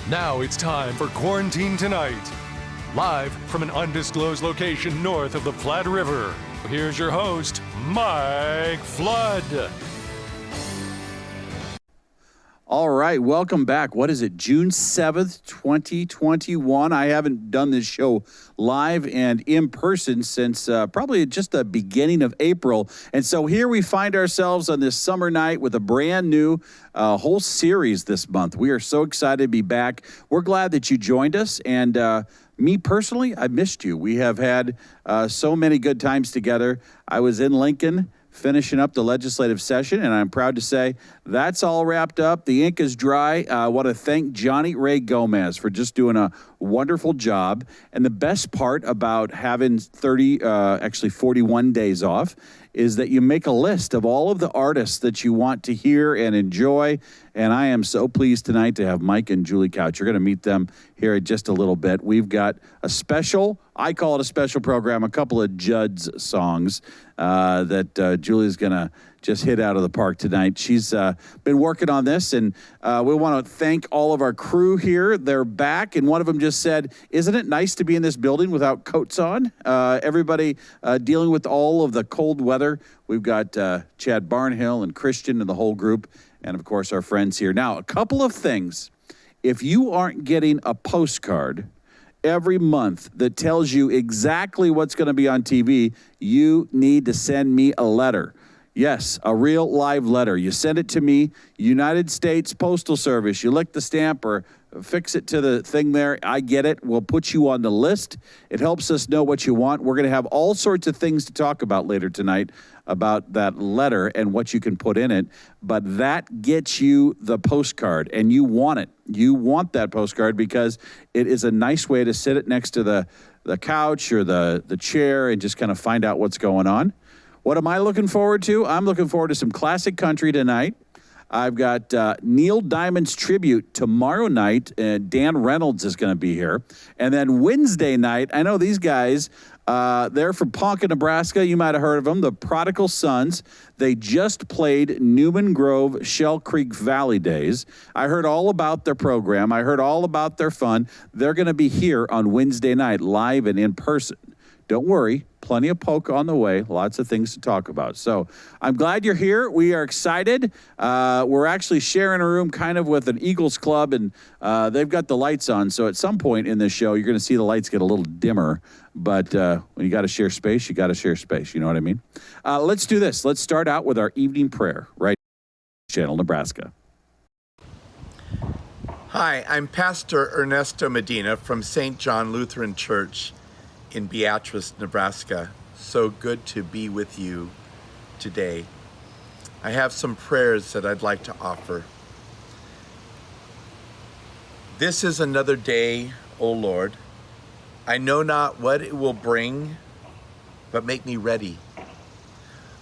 Now it's time for Quarantine Tonight. Live from an undisclosed location north of the Platte River, here's your host, Mike Flood. All right, welcome back. What is it, June 7th, 2021? I haven't done this show live and in person since probably just the beginning of April. And so here we find ourselves on this summer night with a brand new whole series this month. We are so excited to be back. We're glad that you joined us. And me personally, I missed you. We have had so many good times together. I was in Lincoln finishing up the legislative session, and I'm proud to say that's all wrapped up. The ink is dry. I want to thank Johnny Ray Gomez for just doing a wonderful job. And the best part about having 41 days off is that you make a list of all of the artists that you want to hear and enjoy. And I am so pleased tonight to have Mike and Julie Couch. You're going to meet them here in just a little bit. We've got a special, I call it a special program, a couple of Judd's songs that Julie's going to just hit out of the park tonight. She's been working on this, and we want to thank all of our crew here. They're back, and one of them just said, isn't it nice to be in this building without coats on? Everybody dealing with all of the cold weather. We've got Chad Barnhill and Christian and the whole group, and of course our friends here. Now, a couple of things. If you aren't getting a postcard every month that tells you exactly what's going to be on TV, you need to send me a letter. Yes, a real live letter. You send it to me, United States Postal Service. You lick the stamp or fix it to the thing there. I get it. We'll put you on the list. It helps us know what you want. We're going to have all sorts of things to talk about later tonight about that letter and what you can put in it. But that gets you the postcard, and you want it. You want that postcard because it is a nice way to sit it next to the couch or the chair and just kind of find out what's going on. What am I looking forward to? I'm looking forward to some classic country tonight. I've got Neil Diamond's tribute tomorrow night. Dan Reynolds is going to be here. And then Wednesday night, I know these guys, they're from Ponca, Nebraska. You might have heard of them, the Prodigal Sons. They just played Newman Grove Shell Creek Valley Days. I heard all about their program. I heard all about their fun. They're going to be here on Wednesday night, live and in person. Don't worry, plenty of polka on the way, lots of things to talk about. So I'm glad you're here. We are excited. We're actually sharing a room kind of with an Eagles club, and they've got the lights on. So at some point in this show, you're going to see the lights get a little dimmer. But when you got to share space, you got to share space. You know what I mean? Let's do this. Let's start out with our evening prayer, right? Channel, Nebraska. Hi, I'm Pastor Ernesto Medina from St. John Lutheran Church in Beatrice, Nebraska. So good to be with you today. I have some prayers that I'd like to offer. This is another day, O Lord. I know not what it will bring, but make me ready.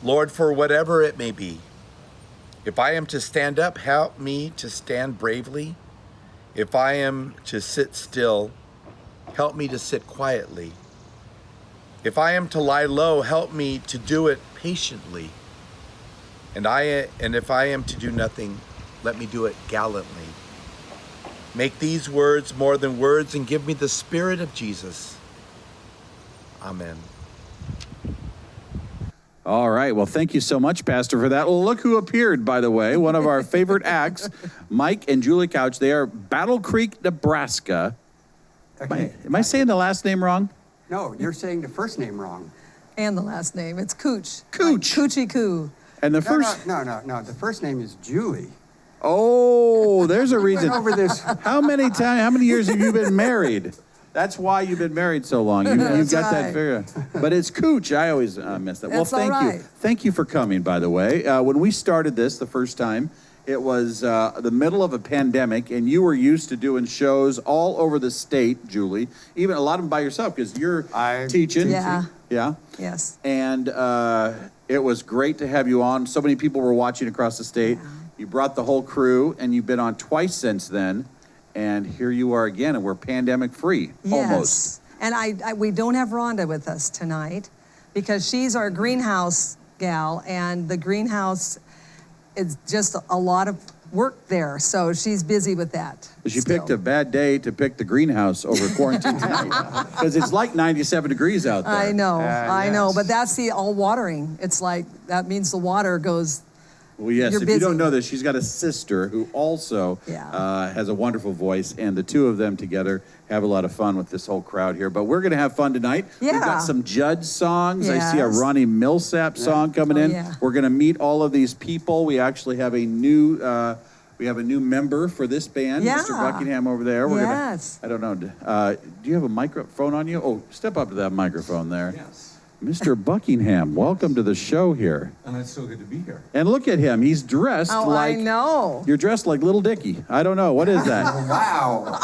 Lord, for whatever it may be. If I am to stand up, help me to stand bravely. If I am to sit still, help me to sit quietly. If I am to lie low, help me to do it patiently. And if I am to do nothing, let me do it gallantly. Make these words more than words and give me the Spirit of Jesus. Amen. All right. Well, thank you so much, Pastor, for that. Well, look who appeared, by the way. One of our favorite acts, Mike and Julie Couch. They are Battle Creek, Nebraska. Okay. Am I saying the last name wrong? No, you're saying the first name wrong. And the last name. It's Cooch. Cooch. Like Coochie Coo. And the first... No. The first name is Julie. Oh, there's a reason. Over this. How many years have you been married? That's why you've been married so long. You've got that figure. But it's Cooch. I always miss that. Well, thank you. Thank you for coming, by the way. When we started this the first time, it was the middle of a pandemic, and you were used to doing shows all over the state, Julie, even a lot of them by yourself, because you're teaching. Yeah. Yeah. Yes. And it was great to have you on. So many people were watching across the state. Yeah. You brought the whole crew, and you've been on twice since then. And here you are again, and we're pandemic-free, almost. And we don't have Rhonda with us tonight because she's our greenhouse gal, and the greenhouse is just a lot of work there, so she's busy with that. She still. picked a bad day to pick the greenhouse over quarantine tonight because it's like 97 degrees out there. I know, I know, yes. but that's the all watering. It's like, that means the water goes. Well, yes, You're if you don't busy. know this, she's got a sister who also Yeah. has a wonderful voice, and the two of them together have a lot of fun with this whole crowd here. But we're going to have fun tonight. We've Yeah. got some Judge songs. I see a Yes. Ronnie Millsap song coming Oh, in. yeah. We're going to meet all of these people. We actually have a new member for this band, Yeah. Mr. Buckingham over there. We're Yes. gonna, I don't know. Do you have a microphone on you? Oh, step up to that microphone there. Yes. Mr. Buckingham, welcome to the show here. And it's so good to be here. And look at him. He's dressed Oh, like... I know. You're dressed like Little Dicky. I don't know. What is that? Wow.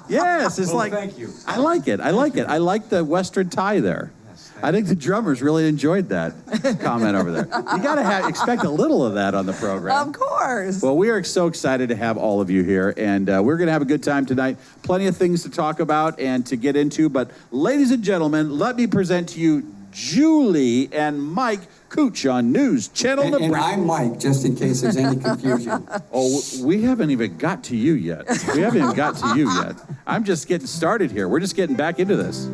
Yes, it's Well, like... thank you. I like it. I like it. I like the Western tie there. Yes, I think the drummers really enjoyed that comment over there. You got to expect a little of that on the program. Of course. Well, we are so excited to have all of you here, and we're going to have a good time tonight. Plenty of things to talk about and to get into, but ladies and gentlemen, let me present to you Julie and Mike Cooch on News Channel And Nebraska. I'm Mike, just in case there's any confusion. Oh, we haven't even got to you yet. We haven't even got to you yet. I'm just getting started here. We're just getting back into this.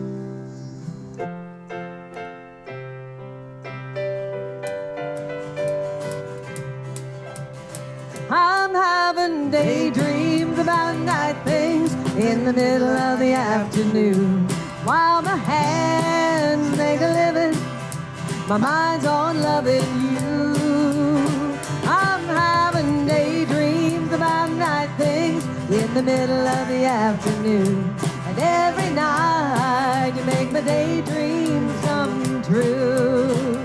I'm having daydreams about night things in the middle of the afternoon. While my hands make a living, my mind's on loving you. I'm having daydreams about night things in the middle of the afternoon. And every night you make my daydreams come true.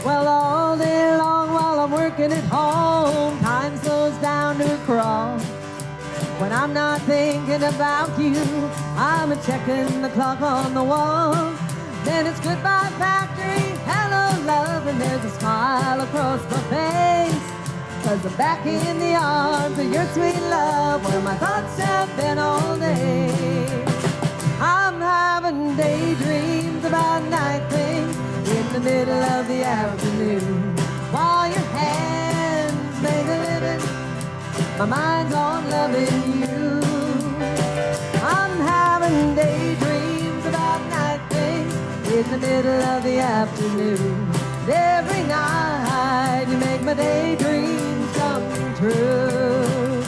Well, all day long while I'm working at home, time slows down to a crawl. When I'm not thinking about you, I'm a-checking the clock on the wall. Then it's goodbye factory, hello love, and there's a smile across my face. 'Cause I'm back in the arms of your sweet love, where my thoughts have been all day. I'm having daydreams about night things in the middle of the afternoon. While your hands make a living, my mind's on loving you. I'm having daydreams about night things in the middle of the afternoon. And every night you make my daydreams come true.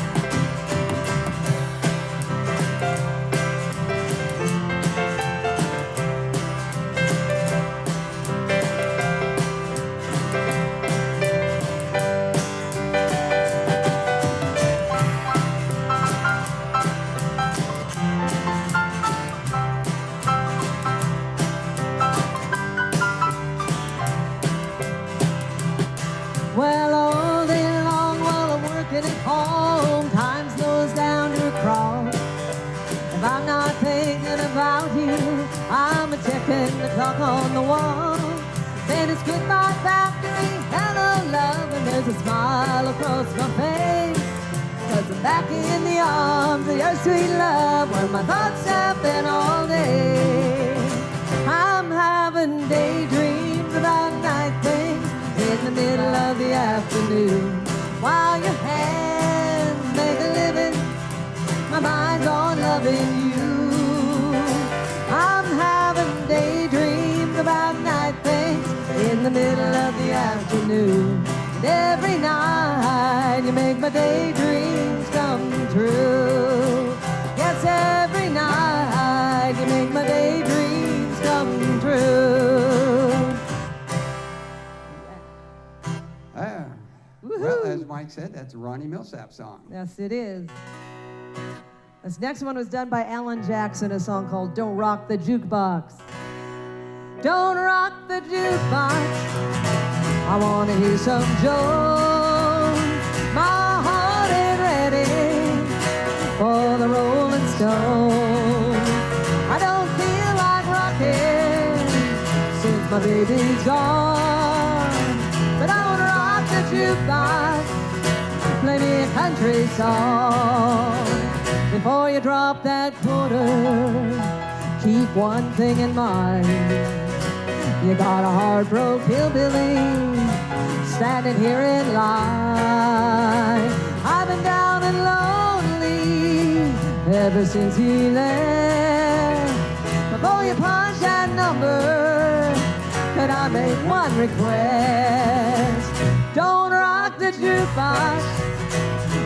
Well, all day long while I'm working at home, time slows down to a crawl. If I'm not thinking about you, I'm a-checking the clock on the wall. Then it's goodbye factory, hello love, and there's a smile across my face. 'Cause I'm back in the arms of your sweet love, where my thoughts have been all day. I'm having daydreams about night things in the middle of the afternoon. While your hands make a living, my mind's on loving you. I'm having daydreams about night things in the middle of the afternoon. And every night you make my daydreams come true. Yes, every night you make my daydreams come true. Well, as Mike said, that's a Ronnie Millsap song. Yes, it is. This next one was done by Alan Jackson, a song called Don't Rock the Jukebox. Don't rock the jukebox, I want to hear some Jones. My heart ain't ready for the Rolling Stones. I don't feel like rocking since my baby's gone. But don't rock the jukebox, play me a country song. Before you drop that quarter, keep one thing in mind. You got a heart-broke hillbilly standing here in line. I've been down and lonely ever since he left. Before you punch that number, could I make one request? Don't rock the jukebox,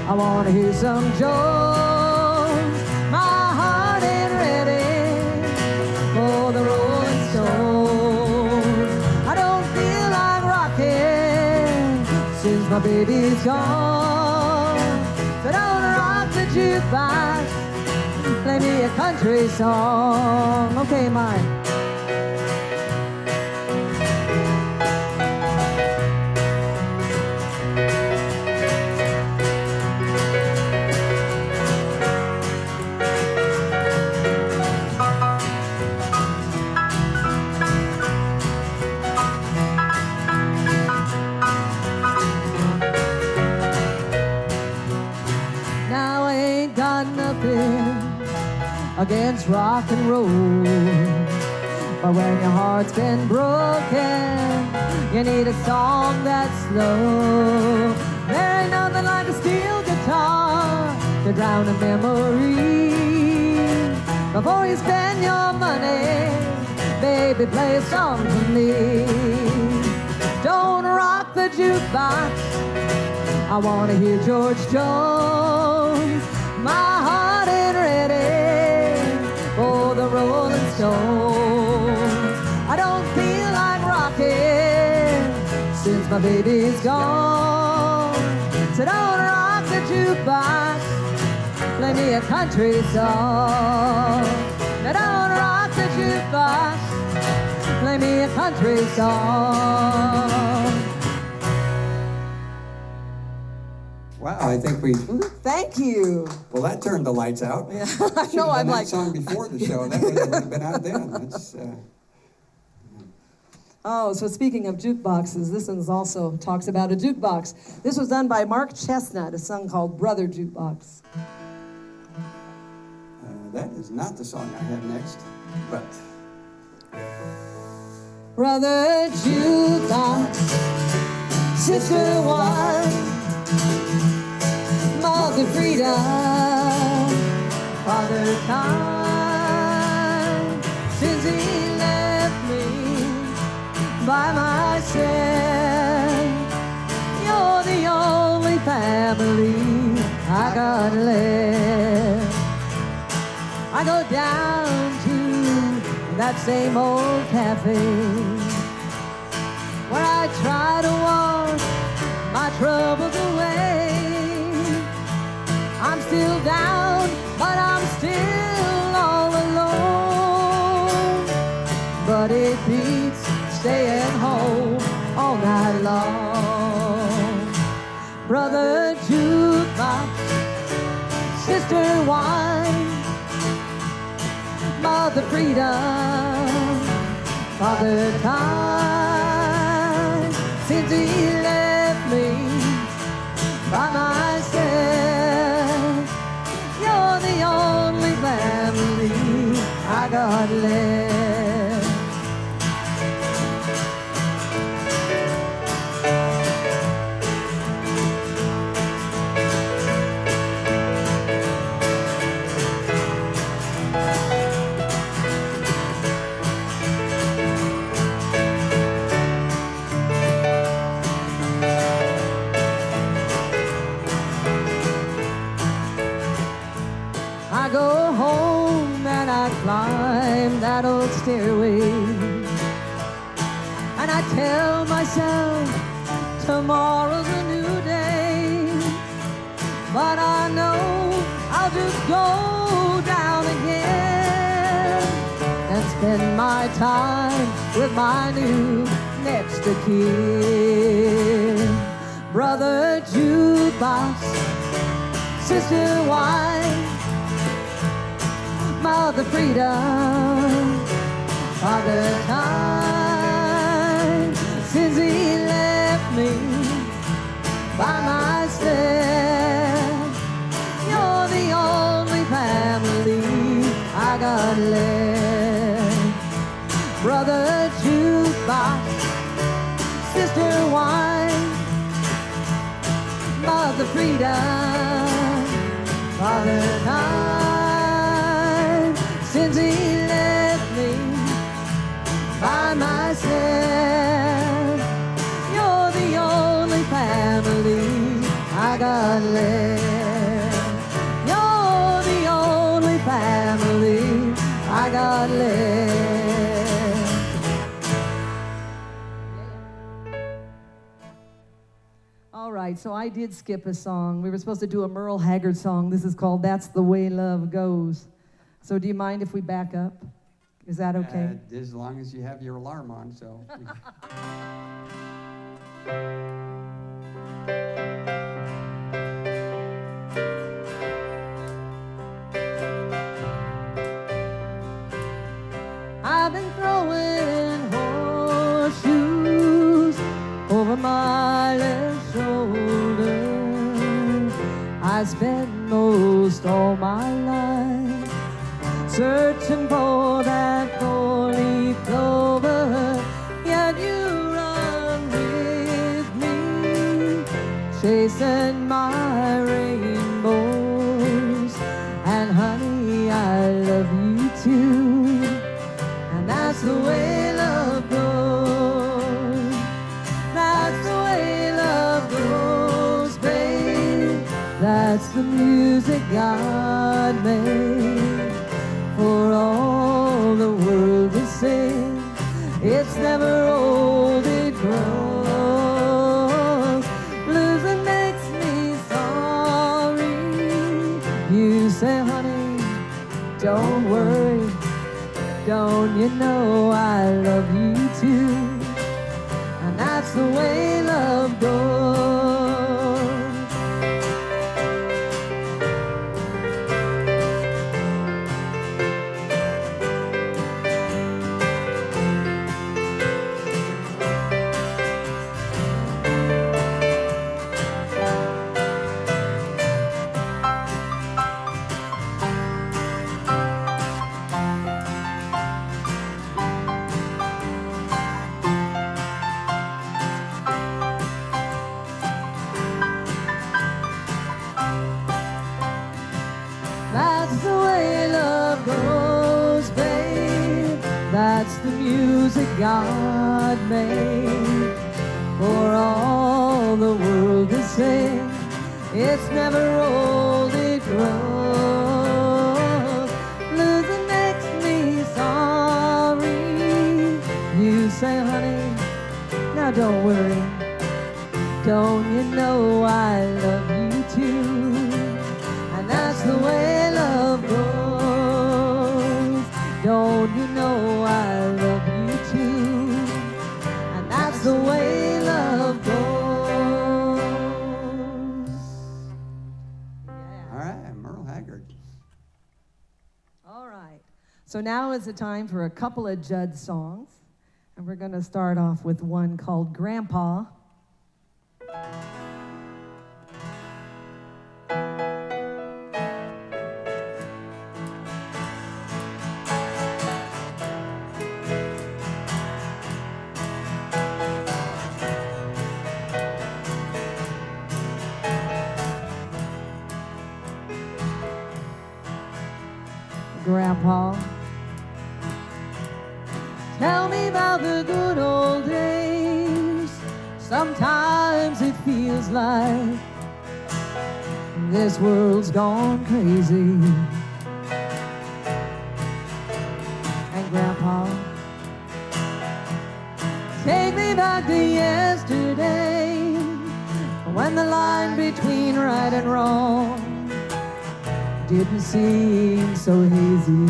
I want to hear some Jones. My heart ain't ready for the Rolling Stones. I don't feel like rocking since my baby's gone. So don't rock the jukebox, play me a country song. Okay, Mike. Now I ain't got nothing against rock and roll, but when your heart's been broken, you need a song that's slow. There ain't nothing like a steel guitar to drown a memory. Before you spend your money, baby, play a song for me. Don't rock the jukebox, I want to hear George Jones. My heart ain't ready for the Rolling Stones. I don't feel like rocking since my baby's gone. So don't rock the jukebox, play me a country song. Now don't rock the jukebox, play me a country song. Wow, I think we. Thank you. Well, that turned the lights out. Yeah, I Should have know. done I'm that like, song before the show. That would have been out then. That's, oh, so speaking of jukeboxes, this one also talks about a jukebox. This was done by Mark Chestnut, a song called Brother Jukebox. that is not the song I have next, but. Brother Jukebox, Sister One, Mother Freedom, Father Time, since he left me by myself. You're the only family I got left. I go down to that same old cafe where I try to wash my troubles away. I'm still down, but I'm still all alone. But it beats staying home all night long. Brother Jukebox, Sister Wine, Mother Freedom, Father Time, since he left me by myself. You're the only family I got left. I go home and I climb that old stairway, and I tell myself tomorrow's a new day. But I know I'll just go down again and spend my time with my new next of kin. Brother Jukebox, Sister Wine, Mother Freedom, Father Time, since he left me by myself. You're the only family I got left. Brother Jukebox, Sister Wine, about the freedom Father died since he left me by myself. You're the only family I got left. You're the only family I got left. All right, so I did skip a song. We were supposed to do a Merle Haggard song. This is called That's the Way Love Goes. So do you mind if we back up? Is that okay? As long as you have your alarm on, so. I've been throwing horseshoes over my left shoulder. I spent most all my life searching for that four-leaf clover, yet you run with me, chasing my rainbows. And honey, I love you too, and that's the way love goes. That's the way love goes, babe. That's the music God made for all the world to sing. It's never old, it grows. Losing makes me sorry. You say, honey, don't worry. Don't you know I love you too? And that's the way love goes. That's the way love goes, babe. That's the music God made for all the world to sing. It's never old, it grows. Losing makes me sorry. You say, honey, now don't worry. Don't you know I love you too? And that's the way love goes. Don't you know I love you too? And that's the way love goes. All right, Merle Haggard. All right. So now is the time for a couple of Judd songs. And we're going to start off with one called Grandpa. Grandpa, tell me about the good old days. Sometimes it feels like this world's gone crazy. And Grandpa, take me back to yesterday, when the line between right and wrong didn't seem so hazy.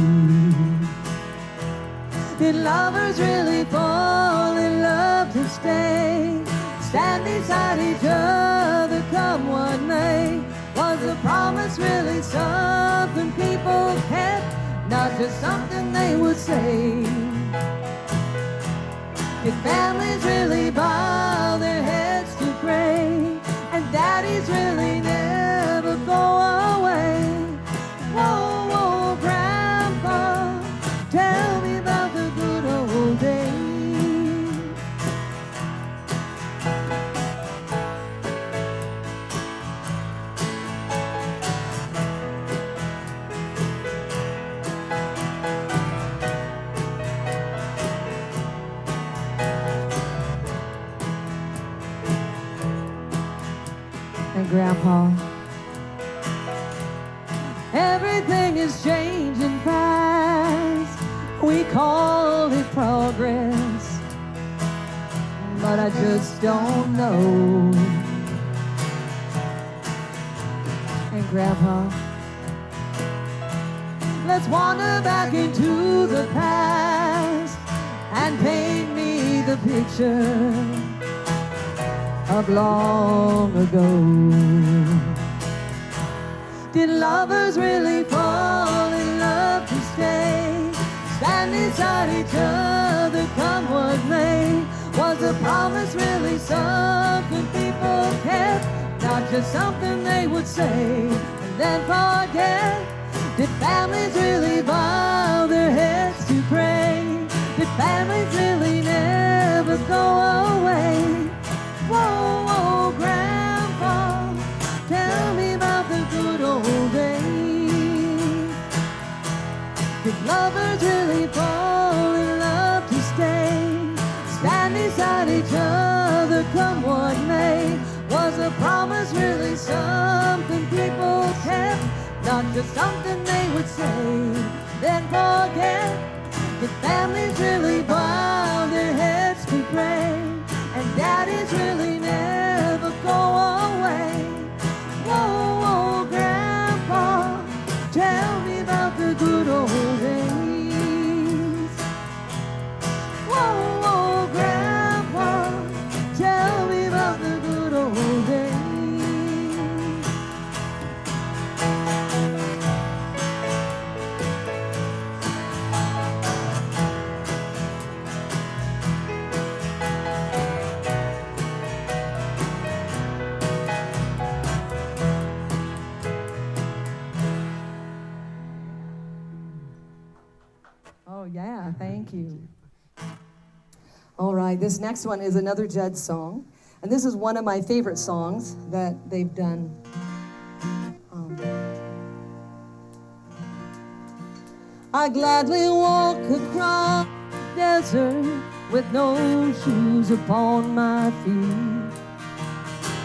Did lovers really fall in love to stay? Stand beside each other, come what may? Was the promise really something people kept, not just something they would say? Did families really bow their heads to pray? And daddies really never go away? Whoa, whoa, Grandpa, tell me about the good old days. Grandpa. Everything is changing fast. We call it progress, but I just don't know. And Grandpa, let's wander back into the past and paint me the picture of long ago. Did lovers really fall in love to stay? Stand beside each other, come what may. Was the promise really something people kept? Not just something they would say and then forget? Did families really bow their heads to pray? Did families really never go away? Whoa, whoa, Grandpa, tell me about the good old days. Did lovers really fall in love to stay? Stand beside each other, come what may. Was a promise really something people kept? Not just something they would say, then forget? Did families really bow their heads to pray? And daddies really never go away? Whoa, whoa, Grandpa, tell me about the good old days. Whoa, whoa, Grandpa, tell me about the good old days. Oh, yeah, thank you. All right, this next one is another Judd song. And this is one of my favorite songs that they've done. I gladly walk across the desert with no shoes upon my feet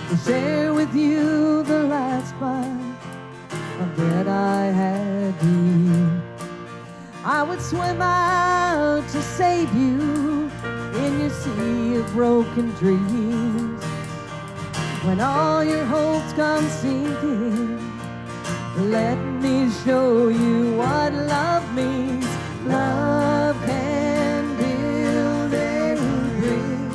to share with you the last bite of bread I had to eat. I would swim out to save you in your sea of broken dreams. When all your hopes come sinking, let me show you what love means. Love can build a bridge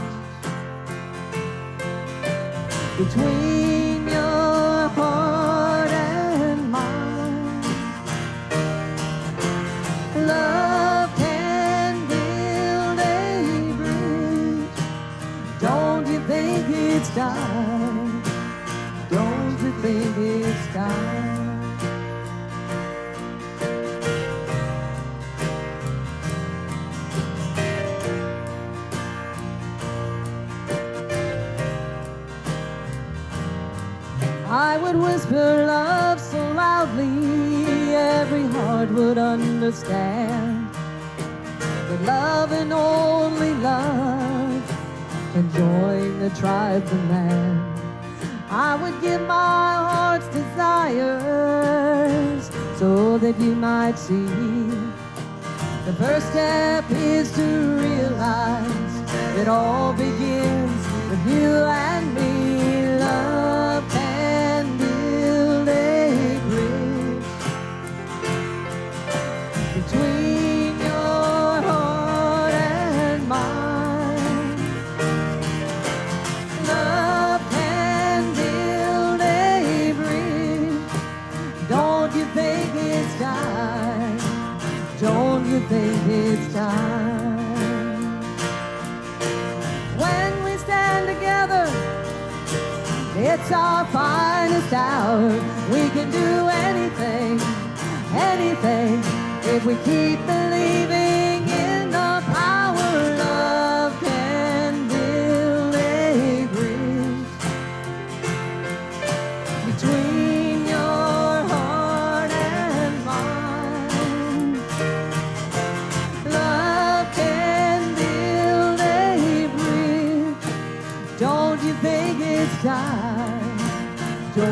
between your heart and mine. Love can build a bridge. Don't you think it's time? Don't you think it's time? I would whisper love so loudly every heart would understand that love and only love can join the tribe of man. I would give my heart's desires so that you might see. The first step is to realize it all begins with you and me. Love can build a bridge between your heart and mine. Love can build a bridge. Don't you think it's time? Don't you think it's time? When we stand together, it's our finest hour. We can do anything, anything, if we keep believing in the power. Love can build a bridge between your heart and mine. Love can build a bridge. Don't you think it's time? Don't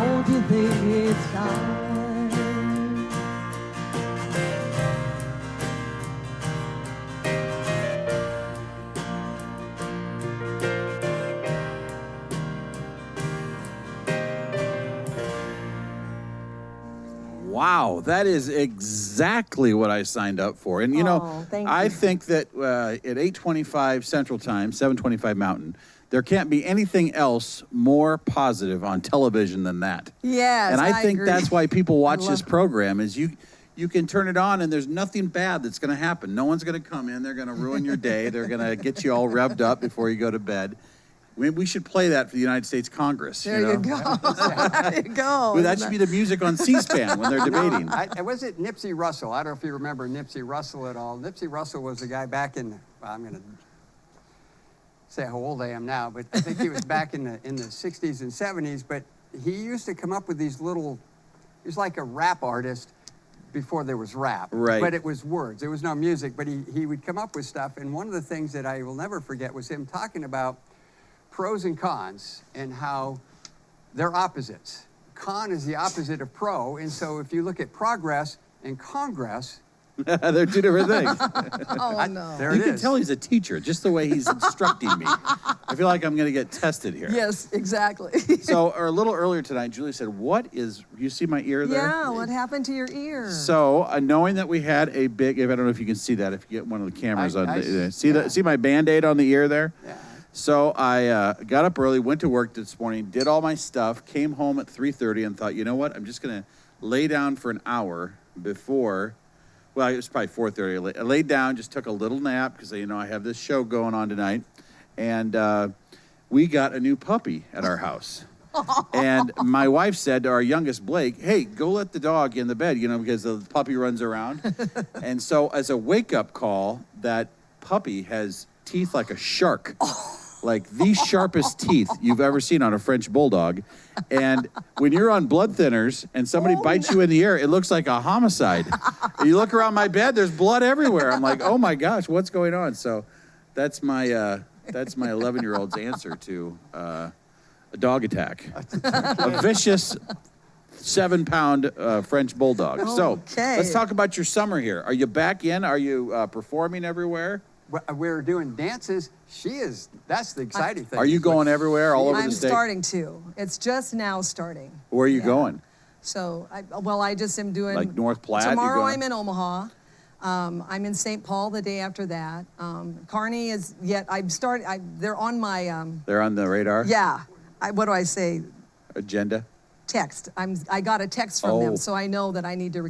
Wow, that is exactly what I signed up for. And, you know, thank I you. think that at 8:25 Central Time, 7:25 Mountain, there can't be anything else more positive on television than that. Yes, and I think agree. that's why people watch love this it. program is you can turn it on and there's nothing bad that's going to happen. No one's going to come in. They're going to ruin your day. They're going to get you all revved up before you go to bed. We should play that for the United States Congress. There you you know? go. There you go. Well, that should be the music on C-SPAN when they're debating. Was it Nipsey Russell? I don't know if you remember Nipsey Russell at all. Nipsey Russell was the guy back in, well, I'm going to say how old I am now, but I think he was back in the 60s and 70s, but he used to come up with these little, he was like a rap artist before there was rap. Right. But it was words. There was no music, but he would come up with stuff, and one of the things that I will never forget was him talking about pros and cons and how they're opposites. Con is the opposite of pro, and so if you look at progress and congress, They're two different things. Oh, no. there You it can is. tell he's a teacher, just the way he's instructing me. I feel like I'm going to get tested here. Yes, exactly. So, or a little earlier tonight, Julie said, you see my ear there? Yeah, what happened to your ear? So, knowing that we had a big, I don't know if you can see that, if you get one of the cameras yeah. see my Band-Aid on the ear there? Yeah. So I got up early, went to work this morning, did all my stuff, came home at 3:30 and thought, you know what, I'm just going to lay down for an hour before, well, it was probably 4:30. I laid down, just took a little nap because, you know, I have this show going on tonight. And we got a new puppy at our house. And my wife said to our youngest, Blake, hey, go let the dog in the bed, you know, because the puppy runs around. And so as a wake-up call, that puppy has teeth like a shark. Like the sharpest teeth you've ever seen on a French bulldog. And when you're on blood thinners and somebody bites you in the ear, it looks like a homicide. You look around my bed, there's blood everywhere. I'm like, oh my gosh, what's going on? So that's my 11-year-old's answer to a dog attack. A vicious 7-pound French bulldog. So Okay. let's talk about your summer here. Are you back in? Are you performing everywhere? We're doing dances. That's the exciting thing. Are you going everywhere, all over I'm the state? starting to. It's just now starting. Where are you going? So, I just am doing. Like North Platte? You're Tomorrow going- I'm in Omaha. I'm in St. Paul the day after that. Kearney is yet. They're on my. They're on the radar? Yeah. What do I say? Agenda? Text. I got a text from Oh. them, so I know that I need to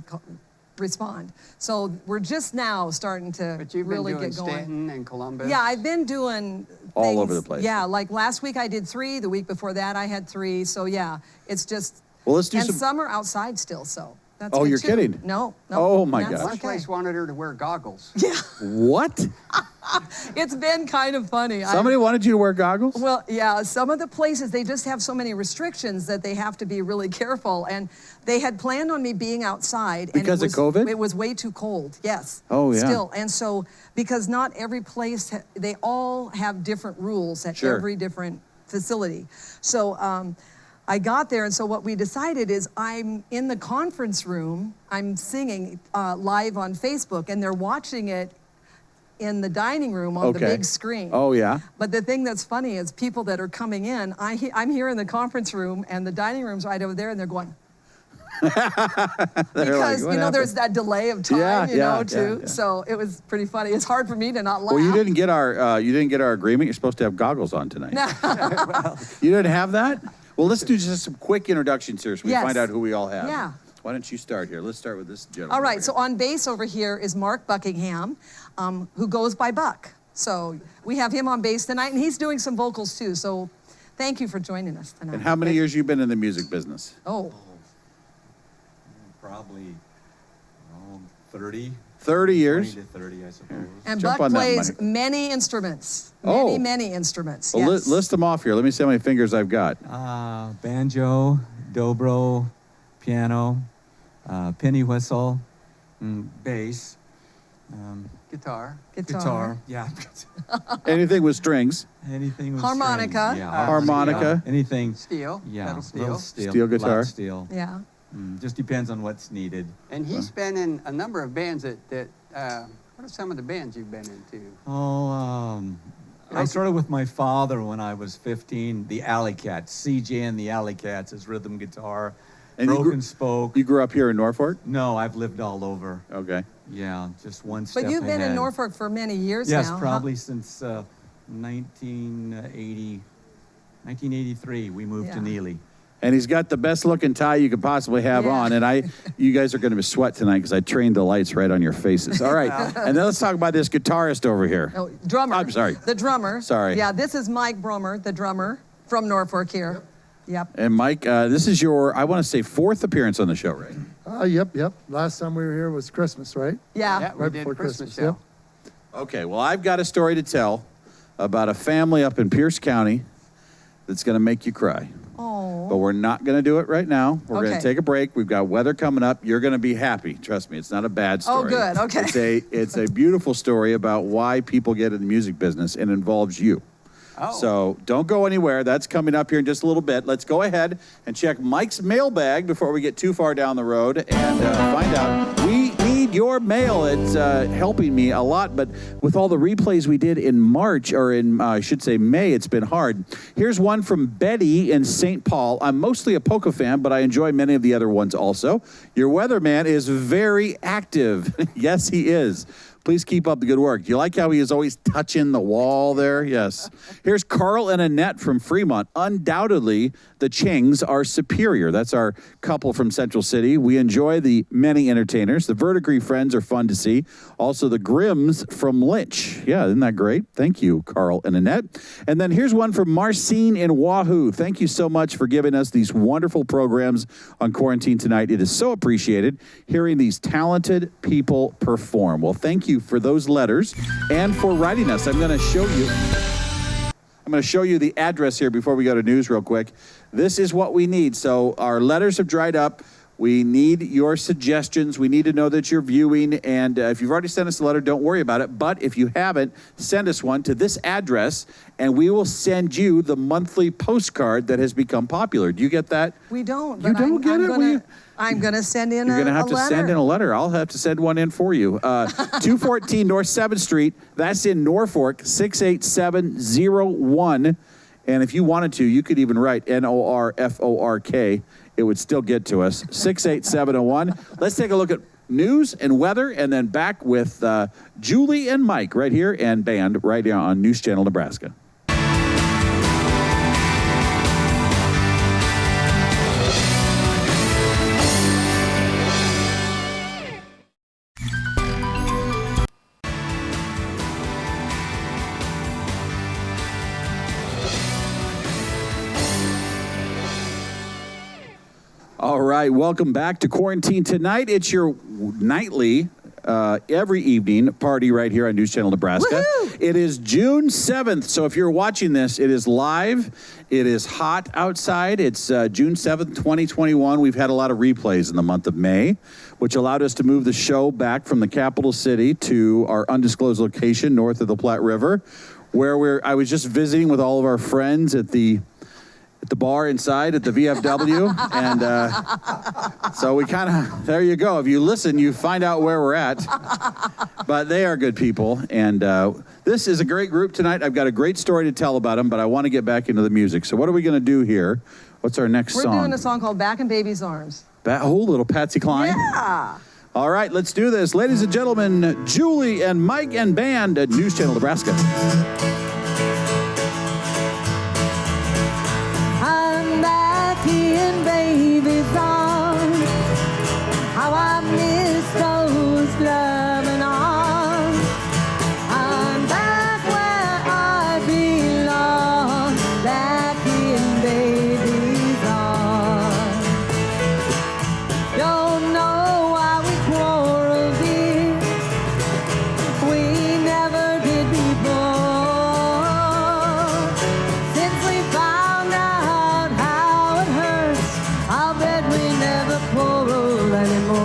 respond. So we're just now starting to But you've really been doing get going. Stanton and Columbus. Yeah, I've been doing All things- over the place. Yeah, like last week I did 3. The week before that I had 3. So yeah, it's just. Well, let's do and some- summer outside still. So that's. Oh, good you're too. kidding. No. Oh, my that's gosh. One okay. place wanted her to wear goggles. What? It's been kind of funny. Somebody wanted you to wear goggles? Well, yeah, some of the places, they just have so many restrictions that they have to be really careful. And they had planned on me being outside. Because and of COVID? It was way too cold, yes. Oh, yeah. Still. And so, because not every place, they all have different rules at Sure. every different facility. So I got there, and so what we decided is I'm in the conference room, I'm singing live on Facebook, and they're watching it in the dining room on the big screen. Oh, yeah. But the thing that's funny is people that are coming in, I'm here in the conference room and the dining room's right over there and they're going, because, "What you know, happened?" there's that delay of time, Yeah, you yeah, know, too. yeah. So it was pretty funny. It's hard for me to not laugh. Well, you didn't get our agreement. You're supposed to have goggles on tonight. You didn't have that? Well, let's do just some quick introductions here so we Yes. find out who we all have. Yeah. Why don't you start here? Let's start with this gentleman. All right, over so here. on bass over here is Mark Buckingham, who goes by Buck. So we have him on bass tonight, and he's doing some vocals too. So thank you for joining us tonight. And how many years you been in the music business? Oh, Probably 30. 30 years. 20 to 30, I suppose. and Jump Buck on that plays mic. many instruments. Oh. Many instruments. Well, Yes. list them off here. Let me see how many fingers I've got. Banjo, dobro, piano, penny whistle, bass, Guitar. guitar. Yeah. Anything with strings. Anything with Harmonica. strings. Yeah, Harmonica. Anything. Steel. Yeah. Pedal little steel. Steel lot guitar. Steel. Yeah. Just depends on what's needed. And he's been in a number of bands that what are some of the bands you've been into? I started with my father when I was 15, the Alley Cats, CJ and the Alley Cats, his rhythm guitar. And broken spoke. You grew up here in Norfolk? No, I've lived all over. Okay. Yeah, just one step But you've been in ahead. Norfolk for many years now. Yes, probably since 1983. We moved to Yeah. Neely. And he's got the best looking tie you could possibly have Yeah. on. And you guys are going to sweat tonight because I trained the lights right on your faces. All right. And then let's talk about this guitarist over here. Oh, drummer. I'm sorry. The drummer. Sorry. Yeah, this is Mike Brummer, the drummer from Norfolk here. Yep. And Mike, this is your, I want to say, 4th appearance on the show, right? Yep. Last time we were here was Christmas, right? Yeah. Yeah, we Right did before Christmas Christmas, show. Okay. Well, I've got a story to tell about a family up in Pierce County that's going to make you cry. Oh. But we're not going to do it right now. We're going Okay. to take a break. We've got weather coming up. You're going to be happy. Trust me, it's not a bad Oh, story. good. Okay. It's a beautiful story about why people get in the music business and involves you. Oh. So don't go anywhere. That's coming up here in just a little bit. Let's go ahead and check Mike's mailbag before we get too far down the road and find out. We need your mail. It's helping me a lot, but with all the replays we did in March, or in, I should say May, it's been hard. Here's one from Betty in St. Paul. I'm mostly a polka fan, but I enjoy many of the other ones also. Your weatherman is very active. Yes, he is. Please keep up the good work. Do you like how he is always touching the wall there? Yes. Here's Carl and Annette from Fremont. Undoubtedly, the Chings are superior. That's our couple from Central City. We enjoy the many entertainers. The Verdigris friends are fun to see. Also, the Grimms from Lynch. Yeah, isn't that great? Thank you, Carl and Annette. And then here's one from Marcine in Wahoo. Thank you so much for giving us these wonderful programs on Quarantine Tonight. It is so appreciated hearing these talented people perform. Well, thank you for those letters and for writing us. I'm going to show you the address here before we go to news real quick. This is what we need. So our letters have dried up. We need your suggestions. We need to know that you're viewing. And if you've already sent us a letter, don't worry about it. But if you haven't, send us one to this address, and we will send you the monthly postcard that has become popular. Do you get that? We don't. You But don't get it? I'm going to send in You're going to have to letter. send in a letter. I'll have to send one in for you. 214 North 7th Street. That's in Norfolk, 68701. And if you wanted to, you could even write NORFORK. It would still get to us. 68701. Let's take a look at news and weather, and then back with Julie and Mike right here and band right here on News Channel Nebraska. All right, welcome back to Quarantine Tonight. It's your nightly, every evening party right here on News Channel Nebraska. Woohoo! It is June 7th, so if you're watching this, it is live. It is hot outside. It's June 7th, 2021. We've had a lot of replays in the month of May, which allowed us to move the show back from the capital city to our undisclosed location north of the Platte River, where I was just visiting with all of our friends at the bar inside at the VFW. And so we kind of, there you go. If you listen, you find out where we're at. But they are good people. And this is a great group tonight. I've got a great story to tell about them, but I want to get back into the music. So what are we going to do here? What's our next song? We're doing a song called Back in Baby's Arms. Oh, little Patsy Cline. Yeah. All right, let's do this. Ladies and gentlemen, Julie and Mike and band at News Channel Nebraska. I'm back in baby's arms. How I miss those loving arms. I'm back where I belong, back in baby's arms. Don't know why we quarreled, dear. We never did before. Since we found out how it hurts, I'll bet we never quarrel anymore.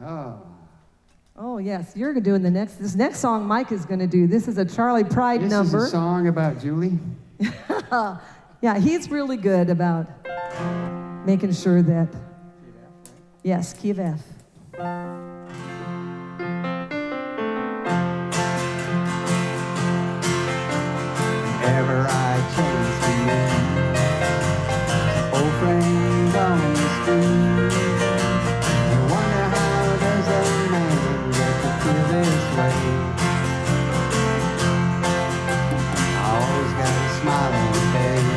Oh, yes, you're doing this next song Mike is going to do. This is a Charlie Pride This number. is a song about Julie. Yeah, he's really good about making sure that. Yes, key of F. Ever I chase for you, old friend on the street. I wonder how does a man get to feel this way? I always got a smiling face,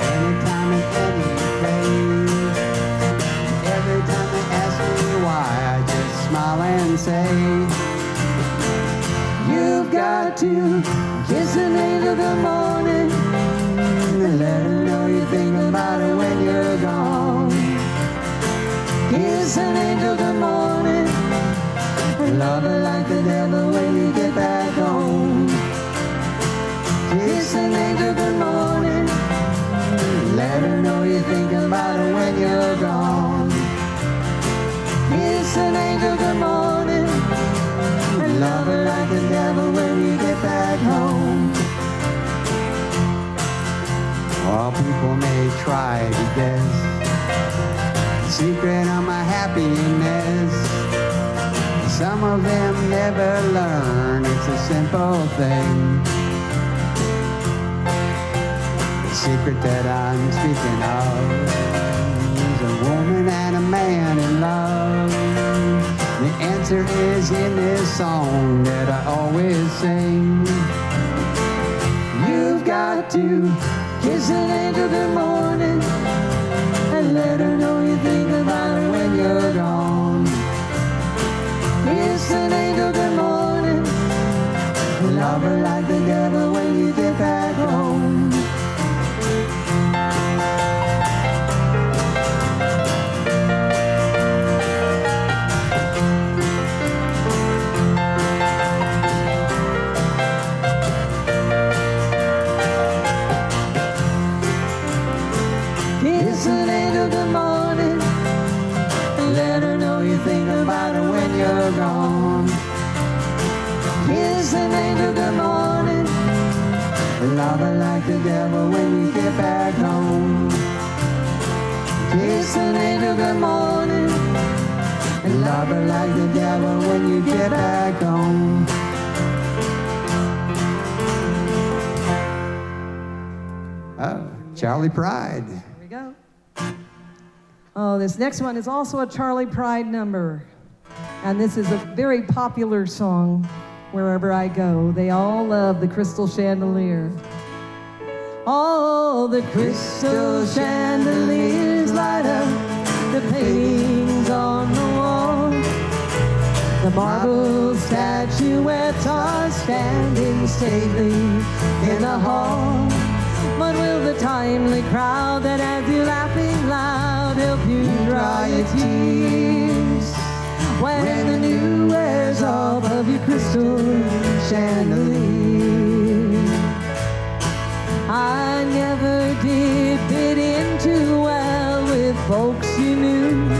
anytime and any place. Every time they ask me why, I just smile and say, you've got to kiss an angel good morning and let her know you think about her when you're gone. Kiss an angel good morning and love her like the devil when you get back home. Kiss an angel good morning, let her know you think about her when you're gone. Kiss an angel good morning and love her like the devil when you get back home. All people may try to guess the secret of my happiness. Some of them never learn, it's a simple thing. The secret that I'm speaking of is a woman and a man in love. The answer is in this song that I always sing. You've got to kiss an angel good morning and let her know you think about her when you're gone. Kiss an angel good morning and love her like the devil when you get back home. Kiss an angel good morning and let her know you think about her when you're gone. Kiss an angel good morning and love her like the devil when you get back home. Kiss an angel good morning and love her like the devil when you get back home. Oh, Charlie Pride. Here we go. Oh, this next one is also a Charlie Pride number. And this is a very popular song wherever I go. They all love the crystal chandelier. All the crystal chandeliers light up the paintings on the wall. The marble statuettes are standing stately in the hall. But will the timely crowd that has you laughing loud help you dry your tears when the dew wears off of your crystal chandelier? I never did fit in too well with folks you knew.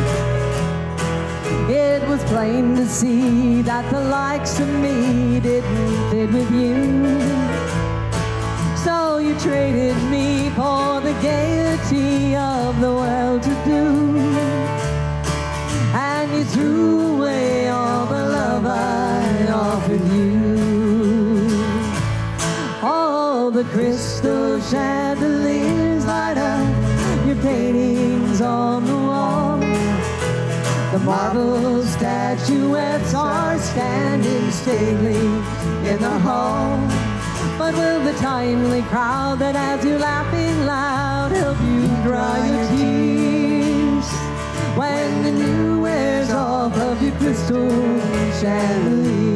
It was plain to see that the likes of me didn't fit with you. So you traded me for the gaiety of the well-to-do, and you threw away all the love I offered you. All the crystal chandeliers light up your paintings on the wall. The marble statuettes are standing stately in the hall. But will the timely crowd that has you laughing loud help you dry your tears when the dew wears off of your crystal chandelier?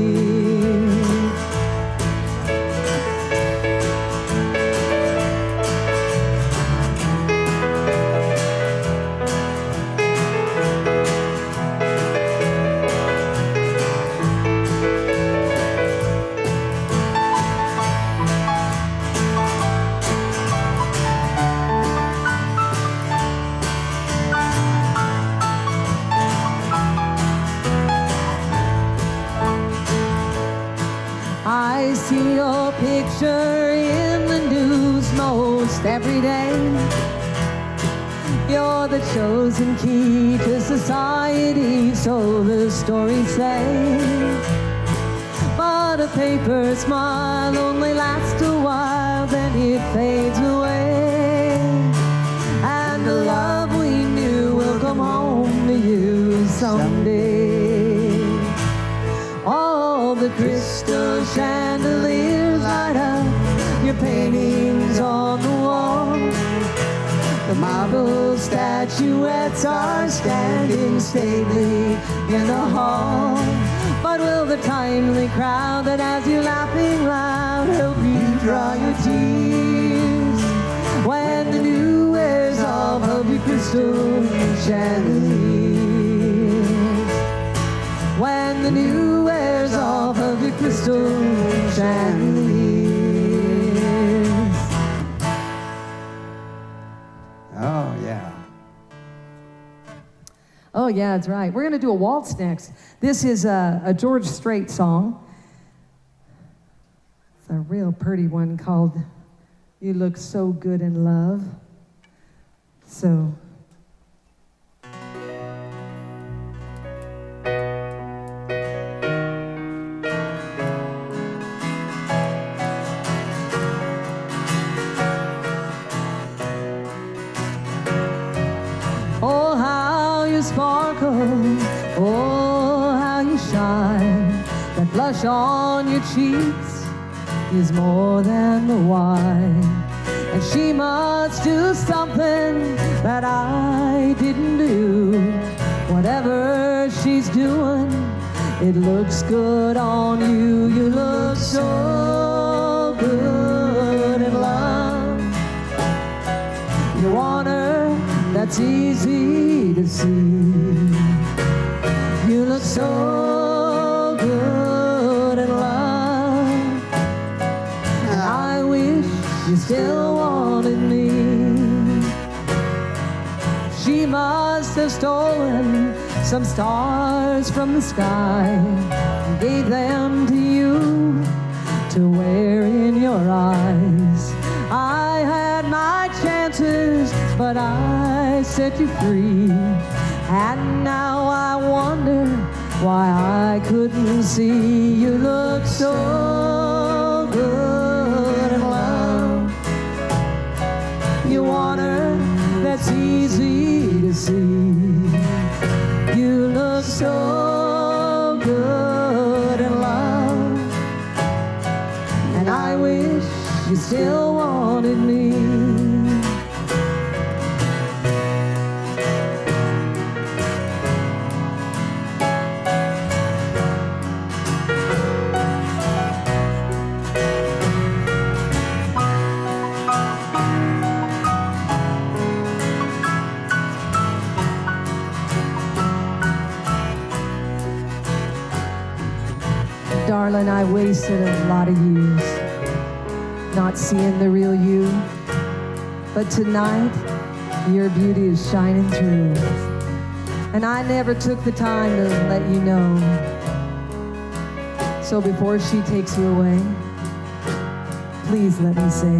every day. You're the chosen key to society, so the stories say. But a paper smile only lasts a while, then it fades away. And the love we knew will come home to you someday. All the crystal chandeliers light up your paintings on the wall. The marble statuettes are standing stately in the hall. But will the timely crowd that has you laughing loud help you dry your tears when the new wears off of your crystal chandeliers? When the new wears off of your crystal chandeliers. Oh, yeah. Oh, yeah, that's right. We're going to do a waltz next. This is a George Strait song. It's a real pretty one called You Look So Good in Love. So... Oh, how you sparkle, oh, how you shine. That blush on your cheeks is more than the wine. And she must do something that I didn't do. Whatever she's doing, it looks good on you. You look so good in love. You want her, that's easy to see. You look so good in love. And I wish you still wanted me. She must have stolen some stars from the sky and gave them to you to wear in your eyes. I had my chances, but I set you free. And now I wonder why I couldn't see. You look so good in love. You want her, that's easy to see. You look so good in love. And I wish you still wanted me. Darling, I wasted a lot of years not seeing the real you. But tonight, your beauty is shining through. And I never took the time to let you know. So before she takes you away, please let me say,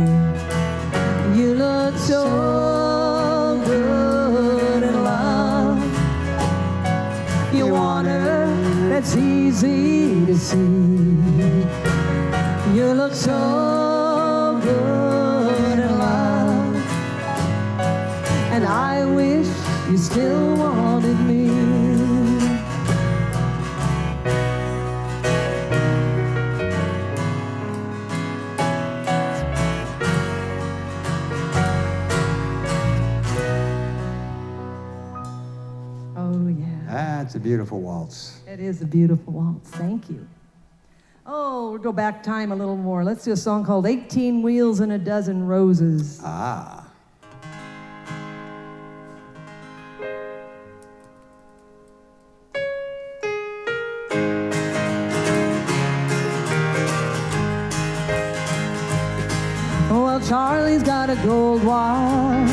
you look so good in love. You want her, that's easy to see. You look so good in love. And I wish you still wanted me. Oh, yeah. That's a beautiful waltz. It is a beautiful waltz. Thank you. Oh, we'll go back time a little more. Let's do a song called 18 Wheels and a Dozen Roses. Ah. Well, Charlie's got a gold watch.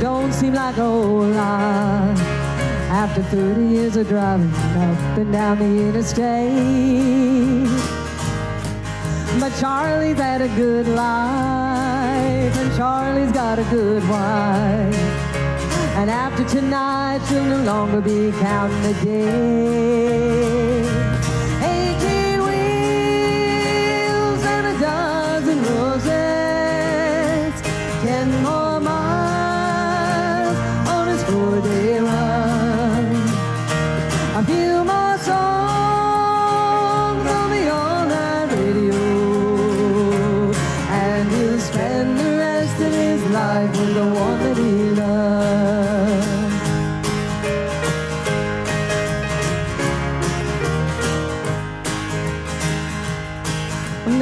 Don't seem like a whole lot. After 30 years of driving up and down the interstate. But Charlie's had a good life. and Charlie's got a good wife. And after tonight, she'll no longer be counting the days. 18 wheels and a dozen roses, 10 more miles on his 4-day run. A few more songs on the all-night radio, and he'll spend the rest of his life with the one that he loves.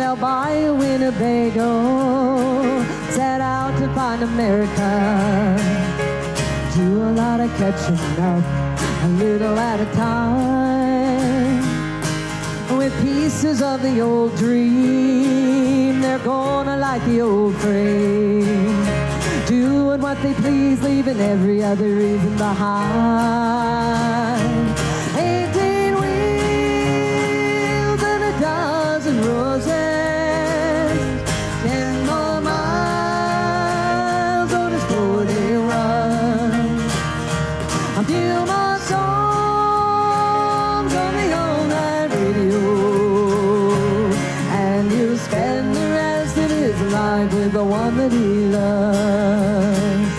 They'll buy a Winnebago, set out to find America, do a lot of catching up, a little at a time. With pieces of the old dream, they're gonna light the old frame, doing what they please, leaving every other reason behind. 18 wheels and a dozen roses, 10 more miles on his 4-day run. A few more songs on the all-night radio, and he'll spend the rest of his life with the one that he loves.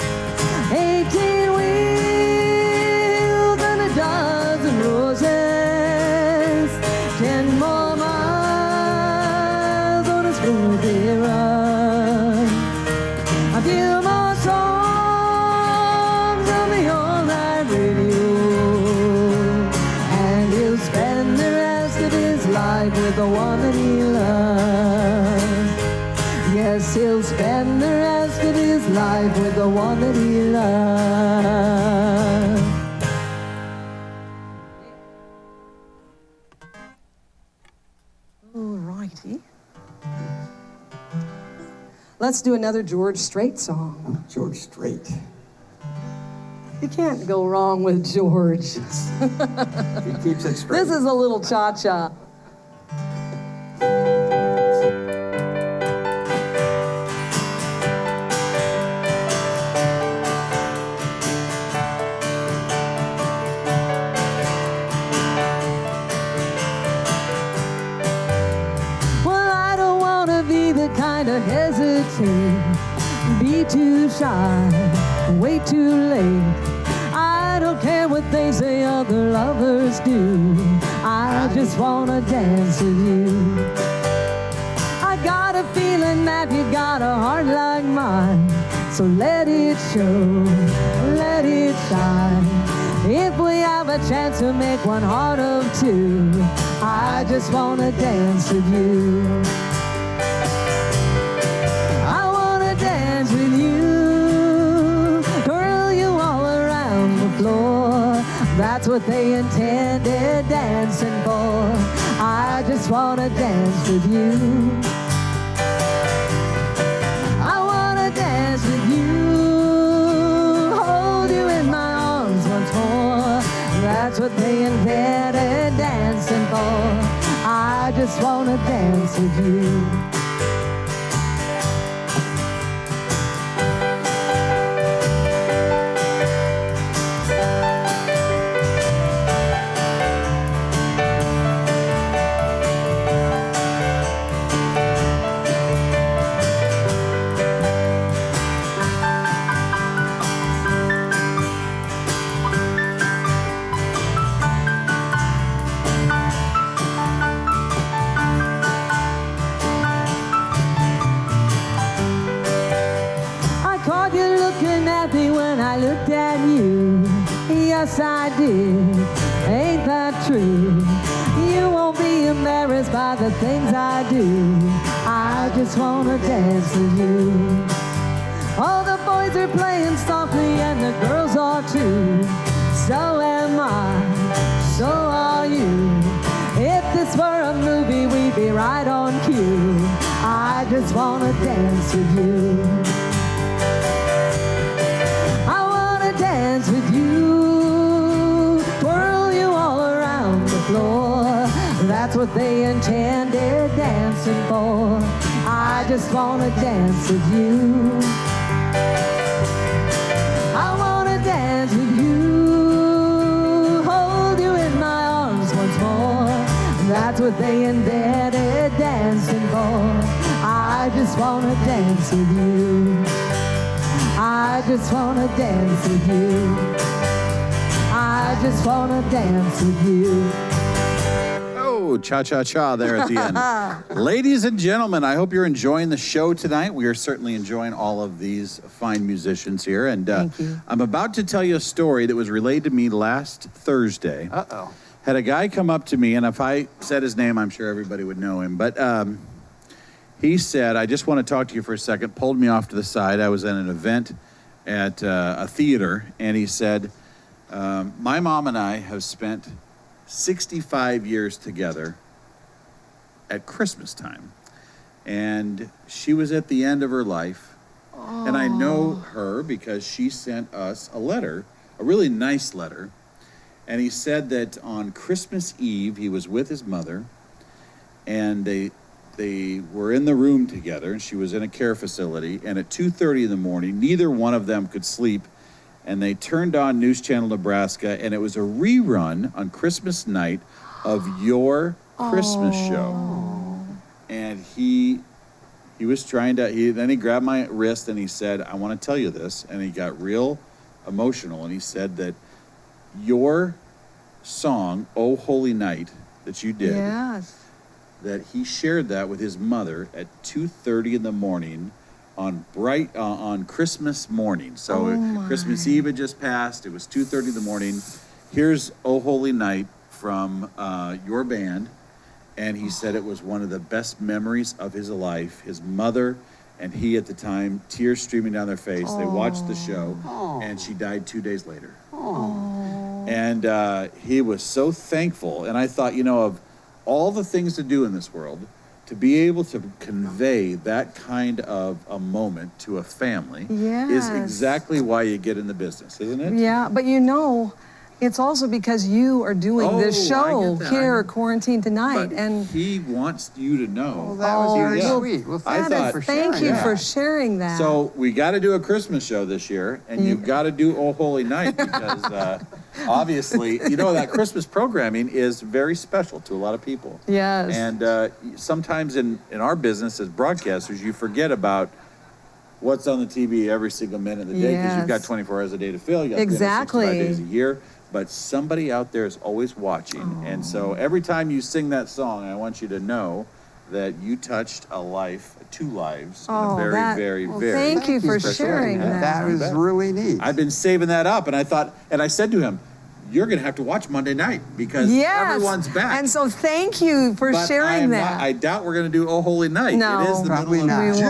18 wheels and a dozen roses, 10 more miles on his 4-day run. A few more songs on the all-night radio, and he'll spend the rest of his life with the one that he loves. Yes, he'll spend the rest of his life with the one that he loves. All righty. Let's do another George Strait song. George Strait. You can't go wrong with George. He keeps it straight. This is a little cha-cha. Well, I don't want to be the kind of hesitate, be too shy, wait too late. I don't care what they say other lovers do, I just want to dance with you. I got a feeling that you got a heart like mine, so let it show, let it shine. If we have a chance to make one heart of two, I just want to dance with you. I want to dance with you, twirl you all around the floor. That's what they intended dancing for. I just want to dance with you. I want to dance with you, hold you in my arms once more. That's what they intended dancing for. I just want to dance with you. I looked at you, yes I did, ain't that true? You won't be embarrassed by the things I do, I just wanna dance with you. All the boys are playing softly and the girls are too, so am I, so are you. If this were a movie, we'd be right on cue, I just wanna dance with you. Dance with you, twirl you all around the floor. That's what they intended dancing for. I just wanna dance with you. I wanna dance with you, hold you in my arms once more. That's what they invented dancing for. I just wanna dance with you. I just wanna dance with you. I just wanna dance with you. Oh, cha-cha-cha there at the end. Ladies and gentlemen, I hope you're enjoying the show tonight. We are certainly enjoying all of these fine musicians here. And Thank you. I'm about to tell you a story that was relayed to me last Thursday. Uh-oh. Had a guy come up to me, and if I said his name, I'm sure everybody would know him. But he said, I just want to talk to you for a second, pulled me off to the side. I was at an event at a theater, and he said, my mom and I have spent 65 years together at Christmas time. And she was at the end of her life. Aww. And I know her because she sent us a letter, a really nice letter. And he said that on Christmas Eve, he was with his mother, and they were in the room together, and she was in a care facility, and at 2:30 in the morning, neither one of them could sleep, and they turned on News Channel Nebraska, and it was a rerun on Christmas night of your Christmas show. And he was trying to, then he grabbed my wrist and he said, I want to tell you this, and he got real emotional, and he said that your song, Oh Holy Night, that you did, Yes. that he shared that with his mother at 2:30 in the morning on Christmas morning. So Christmas Eve had just passed. It was 2:30 in the morning. Here's Oh Holy Night from your band. And he said it was one of the best memories of his life. His mother and he at the time, tears streaming down their face. They watched the show, and she died 2 days later. And he was so thankful. And I thought, of all the things to do in this world, to be able to convey that kind of a moment to a family is exactly why you get in the business, isn't it? Yeah, but it's also because you are doing this show here at Quarantine Tonight. But and he wants you to know. Well, that was very sweet. Well, thank you for sharing that. So we got to do a Christmas show this year, and you've got to do Oh Holy Night because obviously, that Christmas programming is very special to a lot of people. Yes. And sometimes in our business as broadcasters, you forget about what's on the TV every single minute of the day because you've got 24 hours a day to fill. You got 365 days a year. But somebody out there is always watching. And so every time you sing that song, I want you to know that you touched two lives in a very, very, very thank you for sharing that. That was really neat. I've been saving that up, and I said to him, you're going to have to watch Monday night because everyone's back. And so thank you for sharing that. I doubt we're going to do Oh Holy Night. No, it is the probably middle of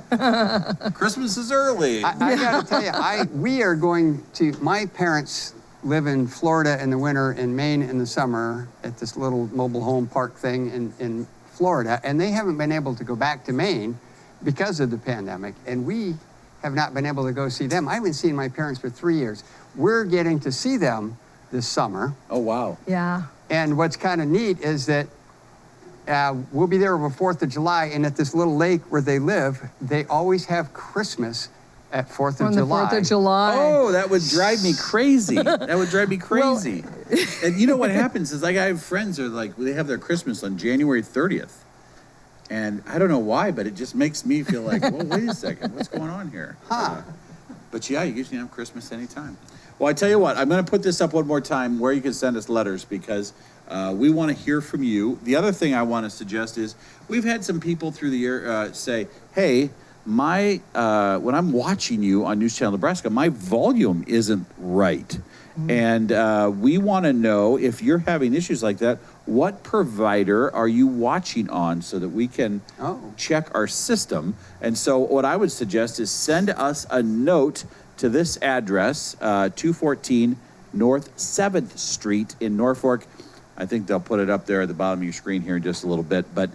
not. June. Christmas is early. I got to tell you, we are going to, my parents live in Florida in the winter, in Maine in the summer, at this little mobile home park thing in Florida, and they haven't been able to go back to Maine because of the pandemic, and we have not been able to go see them. I haven't seen my parents for 3 years. We're getting to see them this summer. Oh, wow. Yeah. And what's kind of neat is that we'll be there over 4th of July, and at this little lake where they live, they always have Christmas at 4th of July. On the 4th of July. Oh, that would drive me crazy. And you know what happens is I have friends that are they have their Christmas on January 30th. And I don't know why, but it just makes me feel like, well, wait a second, what's going on here? But yeah, you usually have Christmas anytime. Well, I tell you what, I'm going to put this up one more time where you can send us letters because we want to hear from you. The other thing I want to suggest is we've had some people through the year say, hey, when I'm watching you on News Channel Nebraska, my volume isn't right. And we want to know if you're having issues like that, what provider are you watching on so that we can check our system? And so what I would suggest is send us a note to this address, 214 North 7th Street in Norfolk. I think they'll put it up there at the bottom of your screen here in just a little bit. But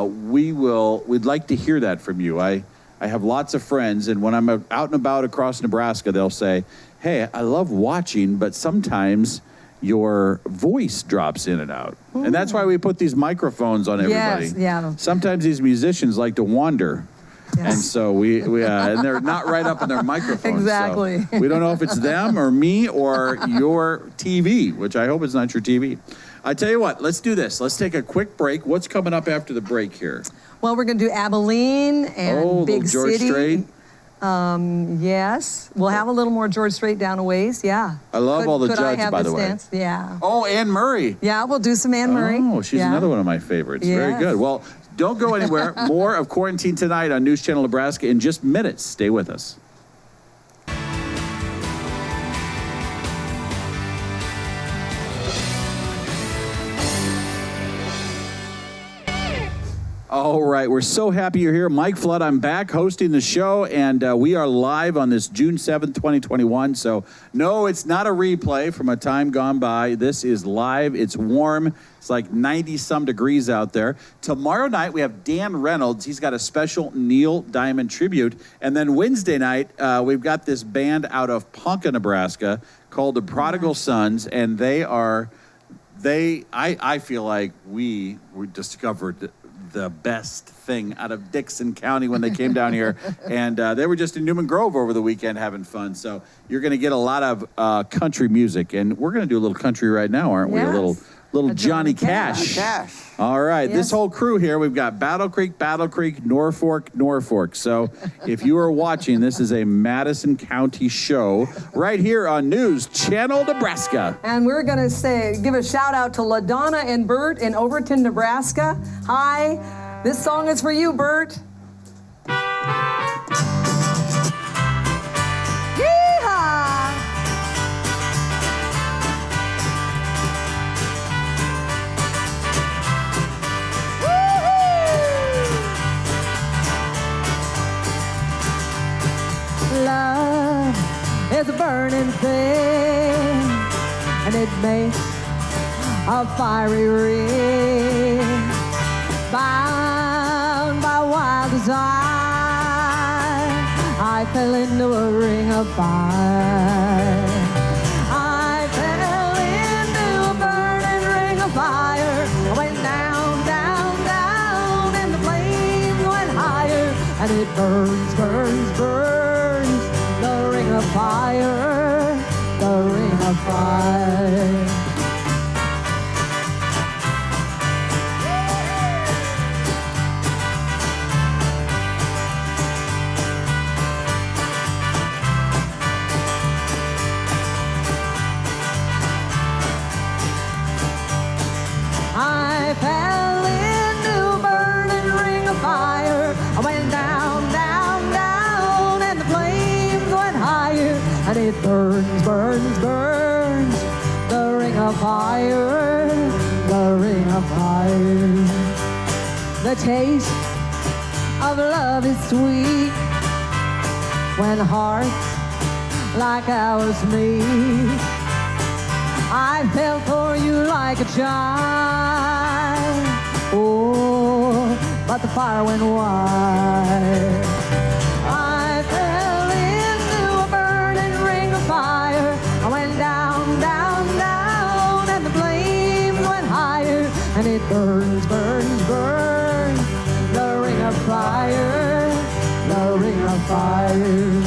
we'd like to hear that from you. I have lots of friends, and when I'm out and about across Nebraska, they'll say, hey, I love watching, but sometimes your voice drops in and out. And that's why we put these microphones on everybody. Yes, yeah. Sometimes these musicians like to wander. Yes. And so we and they're not right up in their microphones. Exactly. So we don't know if it's them or me or your TV, which I hope it's not your TV. I tell you what, let's do this. Let's take a quick break. What's coming up after the break here? Well, we're going to do Abilene and Big George City. Strait. Yes. We'll have a little more George Strait down a ways. Yeah. I love all the could I Judds, have by the the way. stance? Yeah. Oh, Anne Murray. Yeah, we'll do some Anne Murray. Oh, she's Yeah. another one of my favorites. Very Yes. good. Well, don't go anywhere. More of Quarantine Tonight on News Channel Nebraska in just minutes. Stay with us. All right, we're so happy you're here. Mike Flood, I'm back hosting the show, and we are live on this June 7th, 2021. So, no, it's not a replay from a time gone by. This is live. It's warm. It's like 90-some degrees out there. Tomorrow night, we have Dan Reynolds. He's got a special Neil Diamond tribute. And then Wednesday night, we've got this band out of Ponca, Nebraska called the Prodigal Sons, and I feel like we discovered the best thing out of Dixon County when they came down here. And they were just in Newman Grove over the weekend having fun. So you're going to get a lot of country music. And we're going to do a little country right now, aren't we? Yes. A little Johnny Cash. Cash. All right, Yes. this whole crew here, we've got Battle Creek, Norfolk. So if you are watching, this is a Madison County show right here on News Channel Nebraska. And we're going to give a shout out to LaDonna and Bert in Overton, Nebraska. Hi. This song is for you, Bert. Yeehaw! Love is a burning thing, and it makes a fiery ring, bound by wild desire. I fell into a ring of fire. I fell into a burning ring of fire. I went down, down, down, and the flames went higher, and it burns, burns, burns. The ring of fire, the ring of fire. I fell into a burning ring of fire. I went down, down, down, and the flames went higher. And it burns, burns, burns. The ring of fire, the ring of fire. The taste of love is sweet when hearts like ours meet. I fell for you like a child. Oh, but the fire went wide. I fell into a burning ring of fire. I went down, down, down, and the flames went higher. And it burns, burns, burns. The ring of fire, the ring of fire.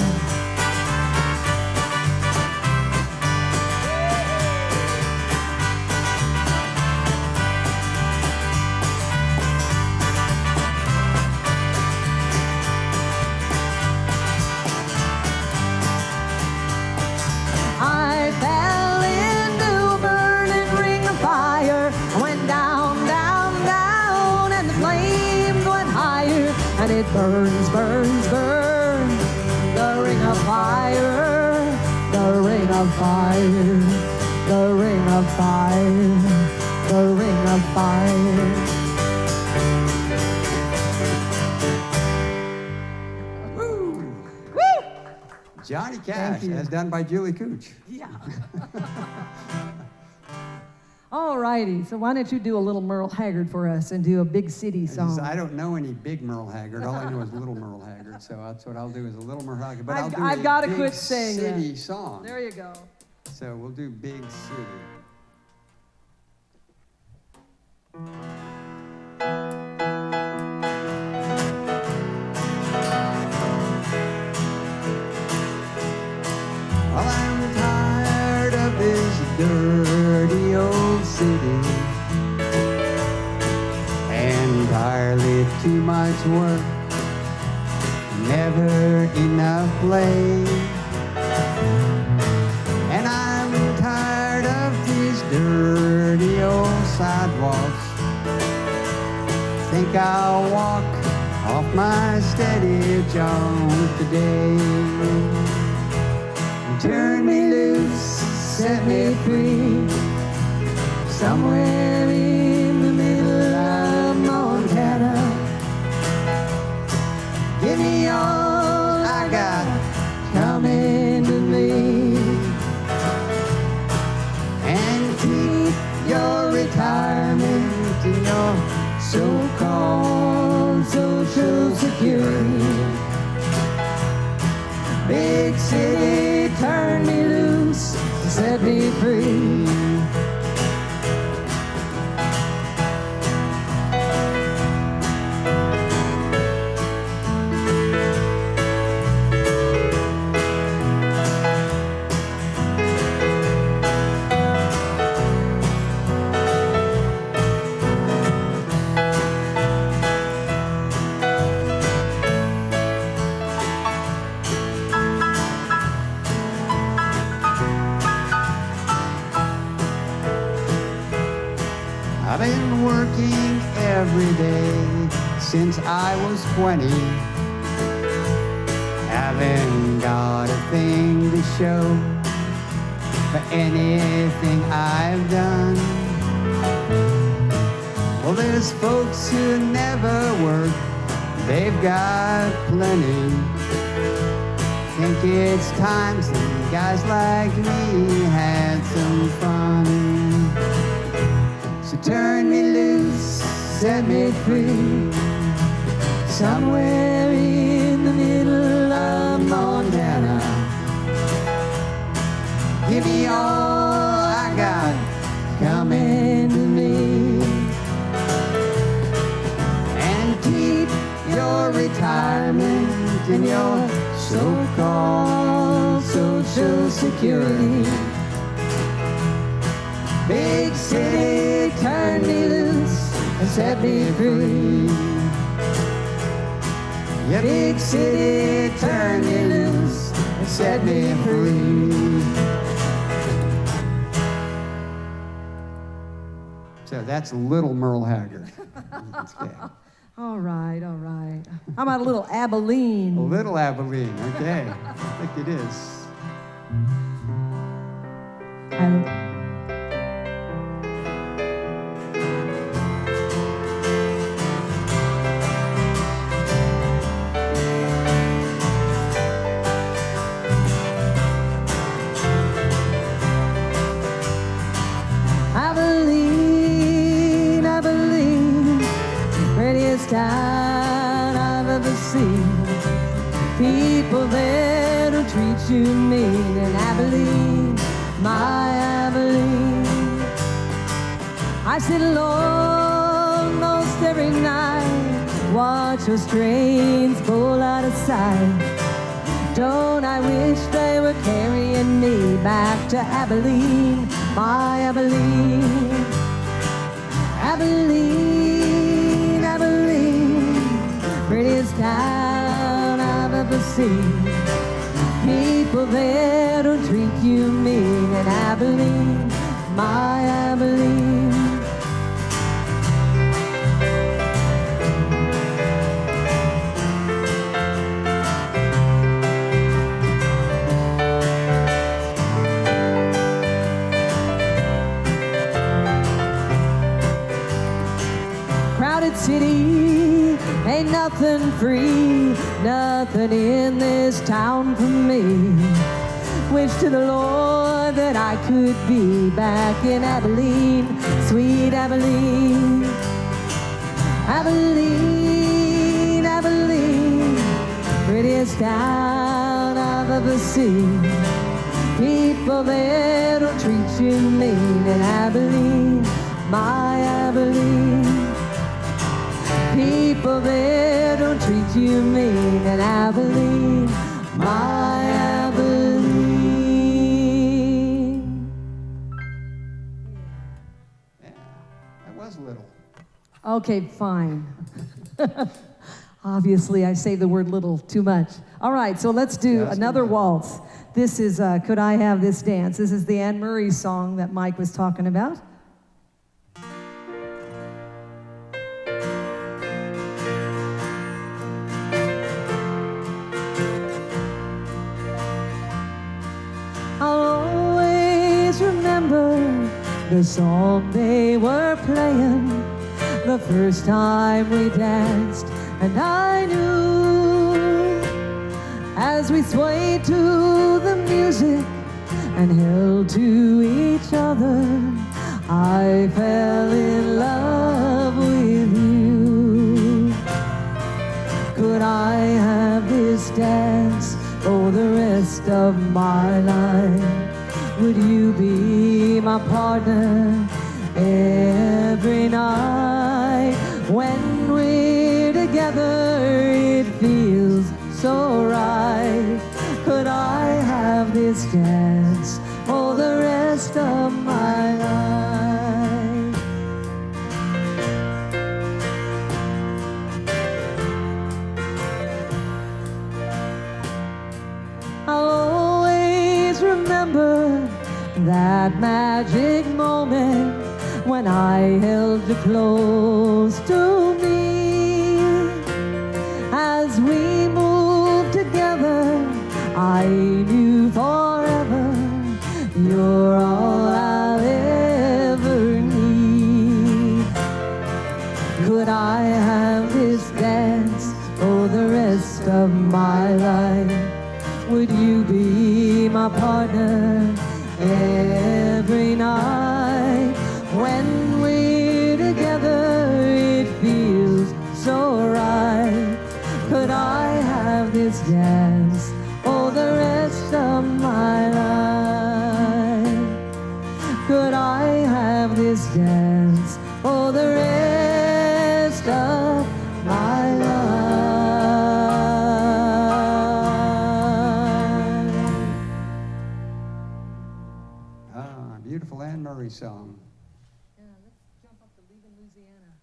I fell into a burning ring of fire. I went down, down, down, and the flames went higher. And it burns, burns, burns. The ring of fire, the ring of fire, the ring of fire, the ring of fire. Johnny Cash, as done by Julie Cooch. Yeah. All righty, so why don't you do a little Merle Haggard for us and do a big city song? I don't know any big Merle Haggard. All I know is Little Merle Haggard. So that's what I'll do is a Little Merle Haggard. But I'll do I've a got to big quit saying city that. song. There you go. So we'll do Big City. city. Entirely too much work, never enough play. And I'm tired of these dirty old sidewalks. Think I'll walk off my steady jaunt today. Turn me loose, set me free, somewhere in the middle of Montana. Give me all I got coming to me, and keep your retirement and your so-called Social Security. Big city, turn me loose, set me free. I've been working every day since I was 20. Haven't got a thing to show for anything I've done. Well, there's folks who never work, they've got plenty. Think it's time some guys like me had some fun. So turn me loose, set me free, somewhere in the middle of Montana. Give me all I got coming to me, and keep your retirement and your so-called Social Security. Big city, turn me loose and set me free. Yeah, big city, turn me loose and set me free. So that's Little Merle Haggard. Okay. All right, all right. How about a little Abilene? A little Abilene, okay. I think it is. Town I've ever seen. People there don't treat you mean. In Abilene, my Abilene, I sit alone most every night, watch those trains pull out of sight. Don't I wish they were carrying me back to Abilene, my Abilene. Abilene, Abilene, prettiest town I've ever seen. People there don't treat you mean. In Abilene, my Abilene. Crowded city, ain't nothing free, nothing in this town for me. Wish to the Lord that I could be back in Abilene, sweet Abilene. Abilene, Abilene, prettiest town I've ever seen. People there don't treat you mean. In Abilene, my Abilene. People there don't treat you mean. In Abilene, my Abilene. was little. Okay, fine. Obviously, I say the word little too much. All right, so let's do another waltz. This is Could I Have This Dance? This is the Anne Murray song that Mike was talking about. I'll always remember the song they were playing the first time we danced, and I knew as we swayed to the music and held to each other, I fell in love with you. Could I have this dance for the rest of my life? Would you be my partner every night? When we're together, it feels so right. Could I have this dance for the rest of my life? I'll always remember that magic moment when I held you close to me. As we moved together, I knew forever you're all I'll ever need. Could I have this dance for the rest of my life? Would you be my partner every night? When we're together, it feels so right. Could I have this dance for the rest of my life? Could I have this dance for the rest of my life? Beautiful Anne Murray song. Yeah, let's jump up to Leaving Louisiana.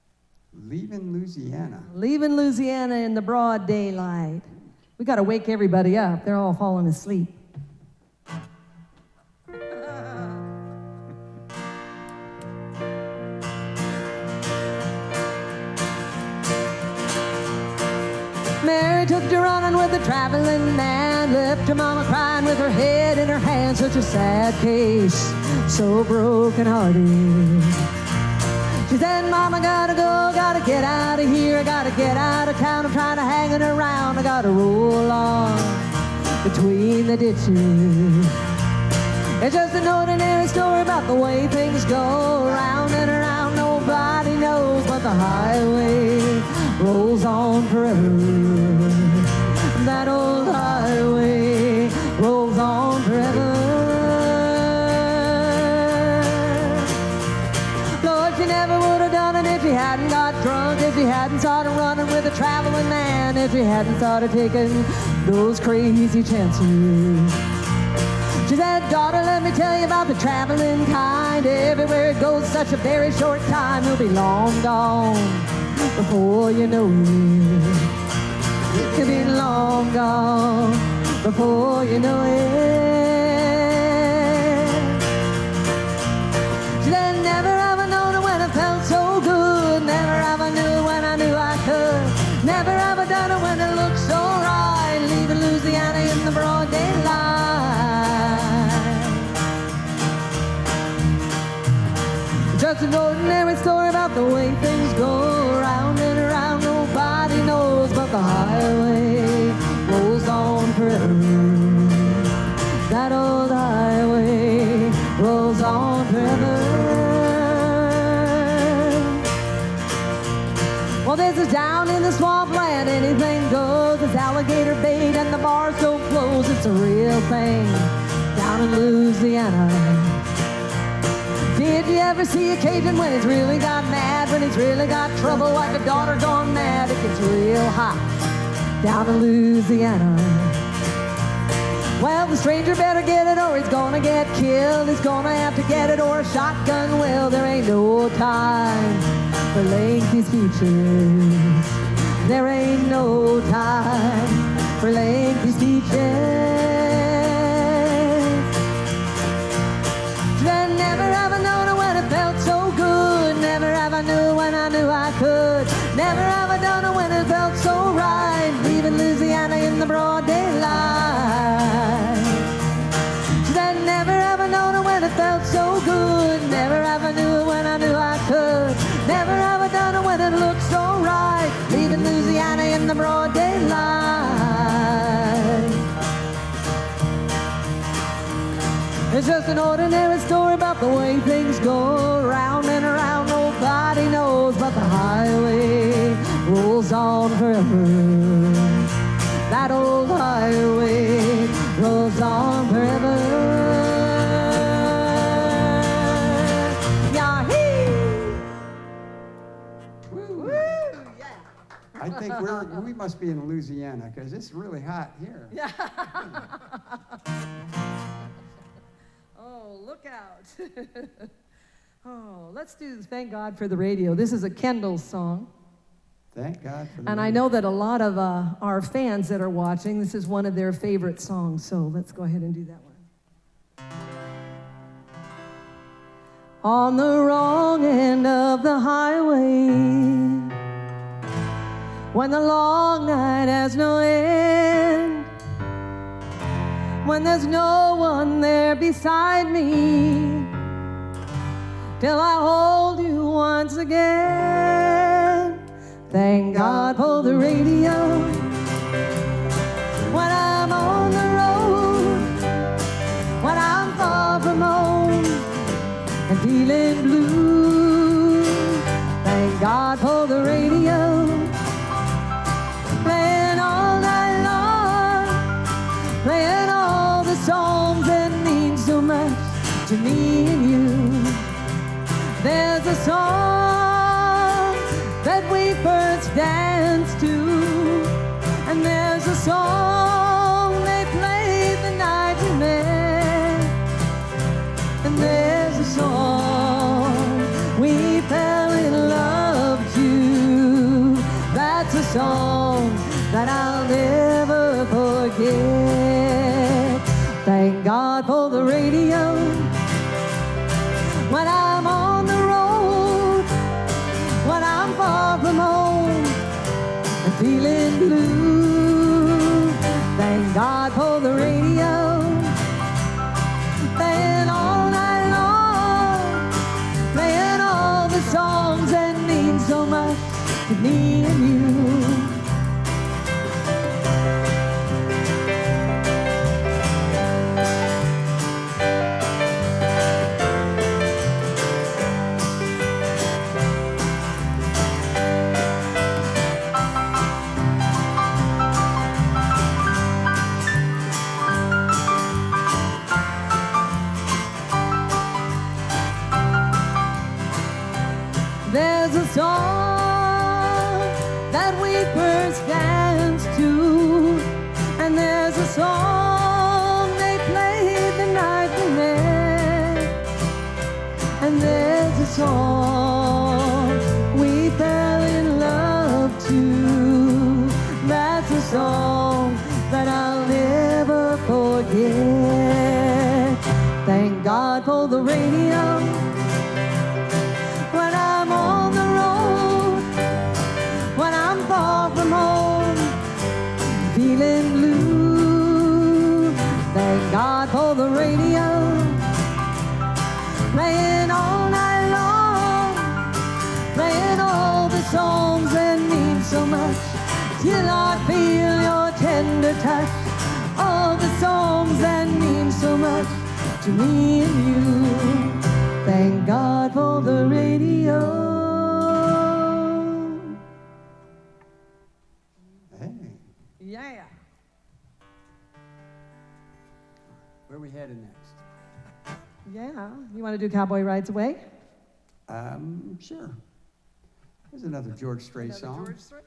Leaving Louisiana. Leaving Louisiana in the broad daylight. We got to wake everybody up. They're all falling asleep. Mary took to running with a traveling man, left her mama crying with her head in her hand. Such a sad case, so broken-hearted. She said, Mama, gotta go, gotta get out of here, I gotta get out of town, I'm trying to hang it around, I gotta roll on between the ditches. It's just an ordinary story about the way things go, round and around, nobody knows, but the highway rolls on forever. That old highway rolls on forever. Lord, she never would have done it if she hadn't got drunk, if she hadn't started running with a traveling man, if she hadn't started taking those crazy chances. She said, daughter, let me tell you about the traveling kind. Everywhere it goes, such a very short time, you'll be long gone before you know it. You'll be long gone before you know it. She said, never have I known it when it felt so good. Never have I knew it when I knew I could. Never have I done it when it looked so right. Leaving Louisiana in the broad daylight. Just an ordinary story about the way things go, round and around, nobody knows, but the highway rolls on forever. That old highway rolls on forever. Well, this is down in the swampland, anything goes. It's alligator bait and the bars don't close. It's a real thing down in Louisiana. Did you ever see a Cajun when he's really got mad, when he's really got trouble, like a daughter gone mad? It gets real hot down in Louisiana. Well, the stranger better get it or he's gonna get killed. He's gonna have to get it or a shotgun will. There ain't ain't no time for lengthy speeches. There ain't no time for lengthy speeches. Then never have I known when it felt so good. Never have I knew when I knew I could. Never have I done it when it felt so right. Leaving Louisiana in the broad daylight. Then never have I known it when it felt so good. Never have I knew it when I knew I could. Never have I done it when it looked so right. Leaving Louisiana in the broad daylight. It's just an ordinary story about the way things go. Round and around, nobody knows, but the highway rolls on forever. That old highway rolls on forever. Yahoo! Woo. I think we must be in Louisiana because it's really hot here. Yeah. Oh, look out. Oh, let's do Thank God for the Radio. This is a Kendall song. Thank God for the And I know that a lot of our fans that are watching, this is one of their favorite songs. So let's go ahead and do that one. On the wrong end of the highway, when the long night has no end, when there's no one there beside me, till I hold you once again. Thank God for the radio. When I'm on the road, when I'm far from home and feeling blue, thank God for the radio. Playing all night long, playing all the songs that mean so much to me and you. There's a song that we first danced to, and there's a song they played the night we met, and there's a song we fell in love to. That's a song that I'll never forget. Thank God for the radio. When I'm on the road, when I'm far from home and feeling blue, thank God for the radio. Playing all night long, playing all the songs that mean so much to me and you. There's a song that we first danced to, and there's a song they played the night we met, and there's a song we fell in love to. That's a song that I'll never forget. Thank God for the radio. When I'm on the road, when I'm far from home, feeling blue, thank God for the radio. Playing all night long, playing all the songs that mean so much, till I feel your tender touch. All the songs that mean so much to me and you. Thank God for the radio. Hey, Yeah. where are we headed next? Yeah. You want to do Cowboy Rides Away? Sure. Here's another George Strait song. George Strait.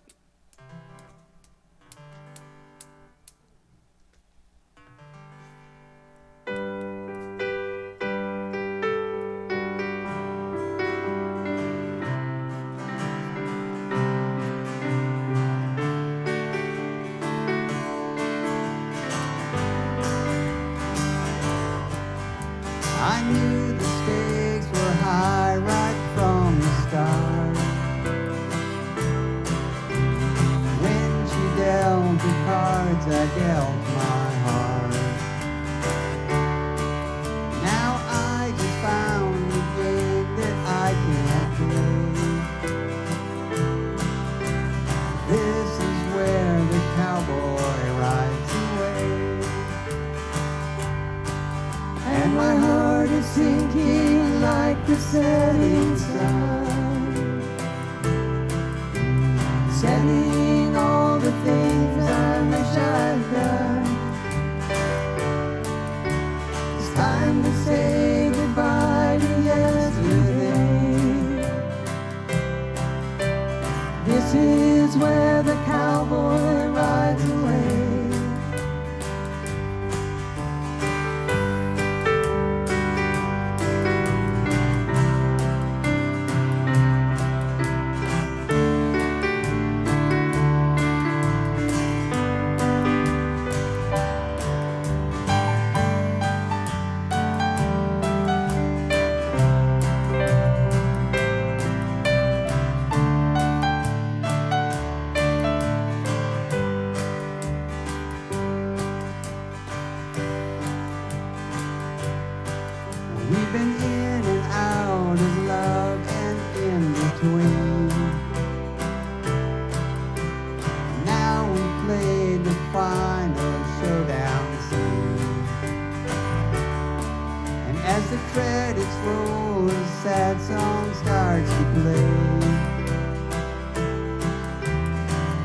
sad song starts to play.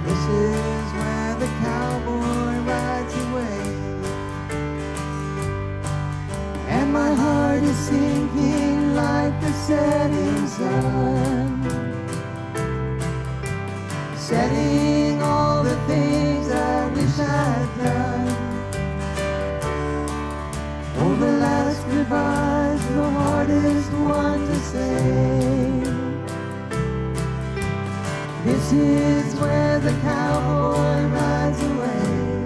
This is where the cowboy rides away, and my heart is sinking like the setting sun, setting all the things I wish I'd done. Oh, the last goodbye's the hardest one to say. This is where the cowboy rides away.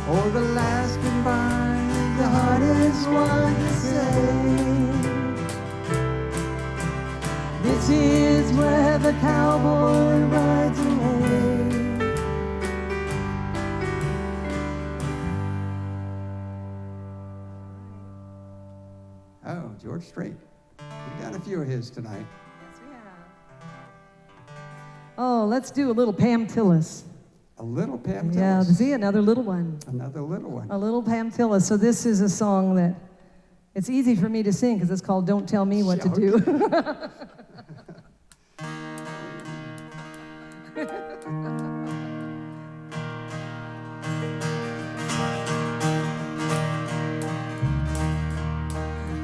Oh, the last goodbye's the hardest one to say. This is where the cowboy rides away. Oh, George Strait. We've done a few of his tonight. Yes, we have. Oh, let's do a little Pam Tillis. A little Pam Yeah, Tillis. see, another little one. Another little one. A little Pam Tillis. So this is a song that it's easy for me to sing because it's called Don't Tell Me What to Do.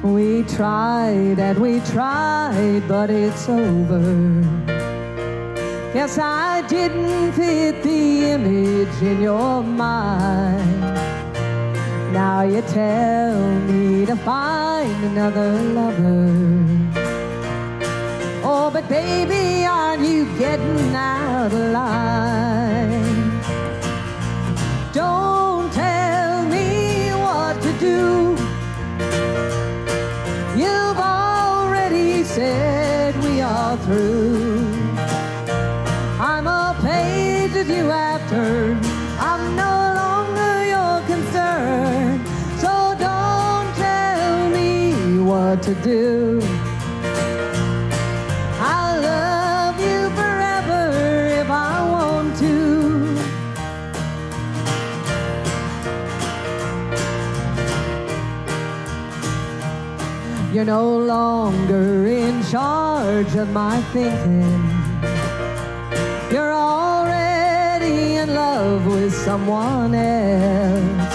We tried and we tried, but it's over. Guess I didn't fit the image in your mind. Now you tell me to find another lover. Oh, but baby, aren't you getting out of line? Don't tell me what to do. You've already said we are through. I'm a page that you have turned. I'm no longer your concern. So don't tell me what to do. I'll love you forever if I want to. You're no longer in charge of my thinking. You're already in love with someone else.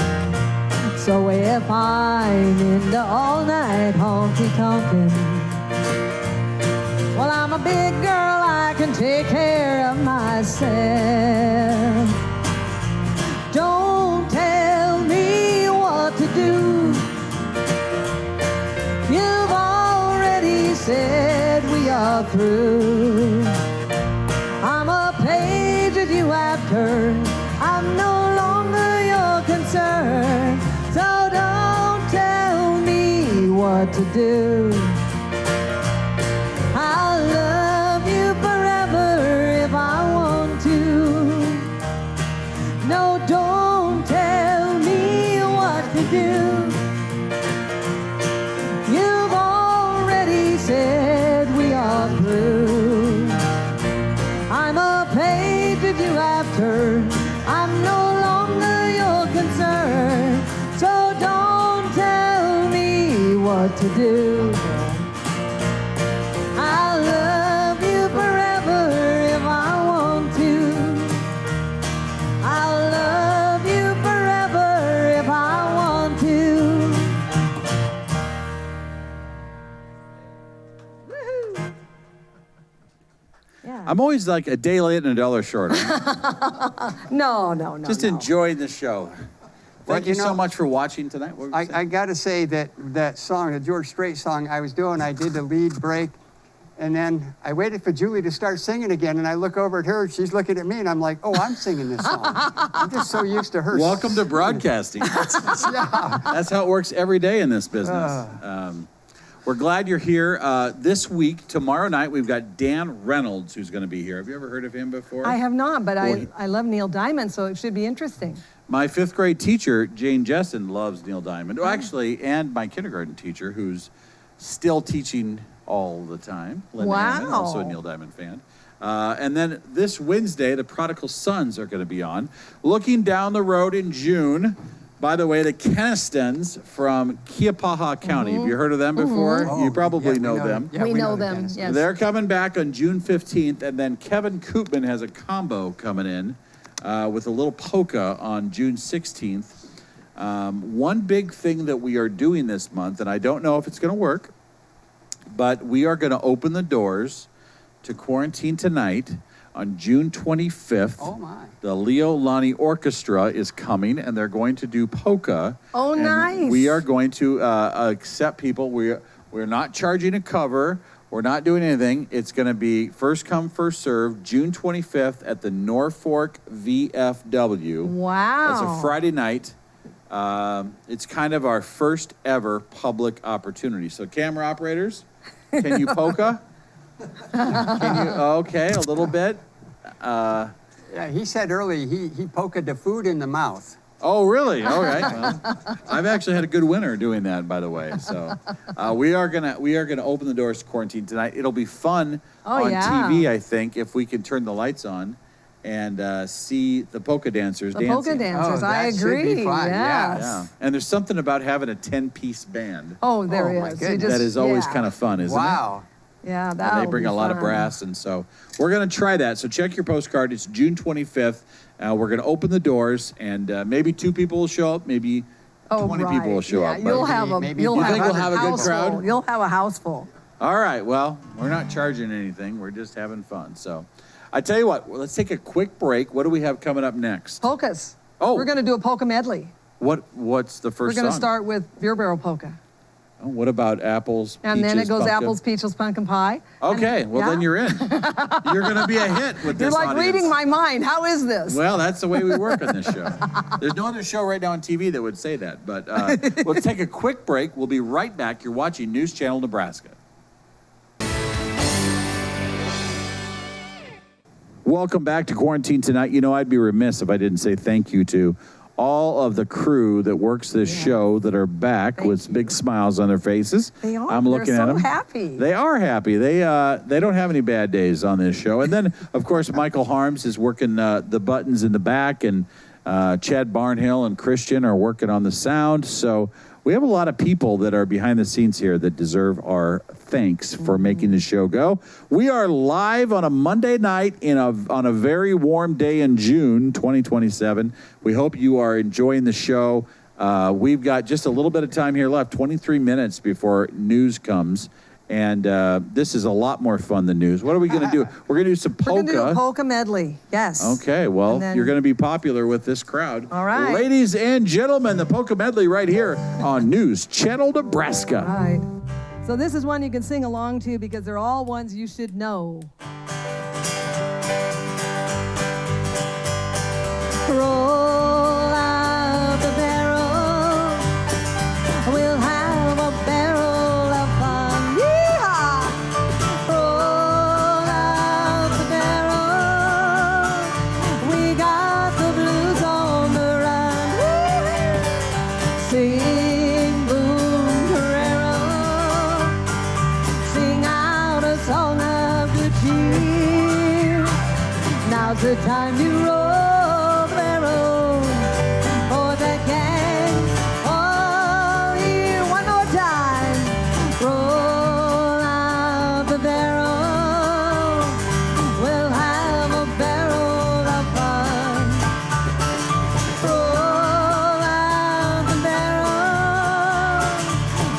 So if I'm into all night honky-tonkin', well, I'm a big girl, I can take care of myself. Don't tell me what to do. You've already said we are through. I'm a page that you have turned. I'm no longer your concern. So don't tell me what to do. I'll love you forever if I want to. No, don't tell me what to do. You've already said we are through. I'm a page that you have turned. I'm no longer your concern. So don't tell me what to do. I'll love you forever if I want to. I'll love you forever if I want to. Woohoo! Yeah. I'm always like a day late and a dollar short. No. Just enjoying the show. Thank you so much for watching tonight. What were you saying? I got to say that song, the George Strait song I was doing, I did the lead break, and then I waited for Julie to start singing again, and I look over at her, she's looking at me, and I'm like, oh, I'm singing this song. I'm just so used to her. Welcome to broadcasting. Yeah. That's how it works every day in this business. We're glad you're here. This week, tomorrow night, we've got Dan Reynolds who's going to be here. Have you ever heard of him before? I have not, but I love Neil Diamond, so it should be interesting. My fifth grade teacher, Jane Jessen, loves Neil Diamond. Well, actually, and my kindergarten teacher, who's still teaching all the time. Linda Hammond, also a Neil Diamond fan. And then this Wednesday, the Prodigal Sons are going to be on. Looking down the road in June, By the way, the Kennestons from Kiapaha County. Have you heard of them before? Oh, You probably yeah, know them. Yeah, we know the them, Kennedys. yes. They're coming back on June 15th, and then Kevin Koopman has a combo coming in with a little polka on June 16th. One big thing that we are doing this month, and I don't know if it's going to work, but we are going to open the doors to Quarantine Tonight on June 25th. Oh, my. The Leo Lani Orchestra is coming, and they're going to do polka. Oh, And nice. We are going to accept people. We're not charging a cover. We're not doing anything. It's going to be first come, first serve, June 25th at the Norfolk VFW. Wow. That's a Friday night. It's kind of our first ever public opportunity. So camera operators, can you polka? Can you? Okay, a little bit. Yeah, he said earlier he poked the food in the mouth. Oh, really? All right. Well, I've actually had a good winter doing that, by the way. So we are gonna open the doors to Quarantine Tonight. It'll be fun on TV, I think, if we can turn the lights on and see the polka dancers The dancing. polka dancers, Oh, I that should be agree. fun, Yes. Yeah, and there's something about having a 10-piece band Oh, there Oh, my is. goodness. that is always kind of fun, isn't it? Wow. Yeah, that. And they bring a lot of brass, and so we're going to try that. So check your postcard. It's June 25th. We're going to open the doors, and maybe 2 people will show up, maybe 20 people will show up. but- You'll have a. Maybe You'll you have think we'll have a good house crowd? full. You'll have a house full. All right. Well, we're not charging anything. We're just having fun. So I tell you what, let's take a quick break. What do we have coming up next? Polkas. Oh. We're going to do a polka medley. What's the 1st We're going to song? start with Beer Barrel Polka. Oh, what about apples, And then it peaches, goes pumpkin? apples, peaches, pumpkin pie. Okay. And- Well, then yeah? you're in. You're going to be a hit with You're this like audience. reading my mind. How is this? Well, that's the way we work on this show. There's no other show right now on TV that would say that. But let's take a quick break. We'll be right back. You're watching News Channel Nebraska. Welcome back to Quarantine Tonight. You know, I'd be remiss if I didn't say thank you to all of the crew that works this show that are back with big smiles on their faces. They are. I'm looking They're at so them. happy. They are happy. They don't have any bad days on this show. And then, of course, Michael Harms is working the buttons in the back, and Chad Barnhill and Christian are working on the sound. So we have a lot of people that are behind the scenes here that deserve our thanks for making the show go. We are live on a Monday night on a very warm day in June 2027. We hope you are enjoying the show. We've got just a little bit of time here left, 23 minutes before news comes. And this is a lot more fun than news. What are we going to do? We're going to do some polka. We're going to do a polka medley. Yes. Okay, well, And then- you're going to be popular with this crowd. All right. Ladies and gentlemen, the polka medley right here on News Channel Nebraska. All right. So this is one you can sing along to because they're all ones you should know. Roll out the barrel. We'll have a barrel of fun. Yeehaw! Roll out the barrel. We got the blues on the run. Woo-hoo! Sing boom carrero. Sing out a song of good cheer. Now's the time to roll the barrel for the gang all here. One more time. Roll out the barrel. We'll have a barrel of fun. Roll out the barrel.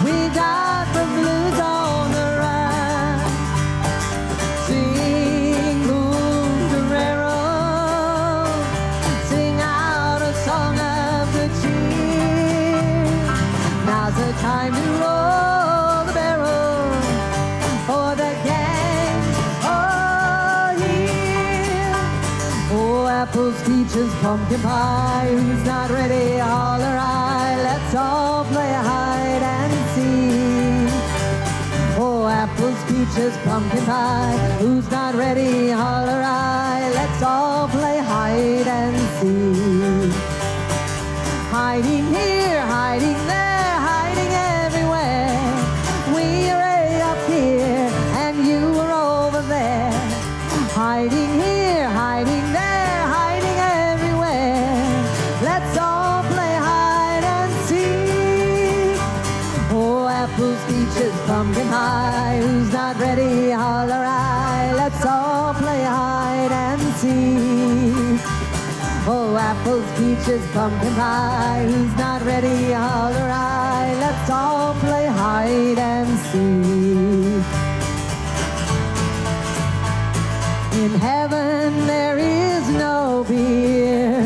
We got the blues on the run. Sing boom carrero. Sing out a song of good cheer. Now's the time to roll the barrel for the gang all here. Oh, apples, peaches, pumpkin pie. Who's not ready? Holler high. Let's all play hide and seek. Oh, apples, peaches, pumpkin pie. Who's not ready? Holler high. Let's all play hide and seek. Hiding here, hiding there, hiding everywhere. We are way up here, and you are over there. Hiding here, hiding there, hiding everywhere. Let's all play hide pumpkin pie. Who's not ready? Holler I. Let's all play hide and seek. Oh, apples, peaches, pumpkin pie. Who's not ready? Holler I. Let's all play hide and seek. In heaven there is no beer.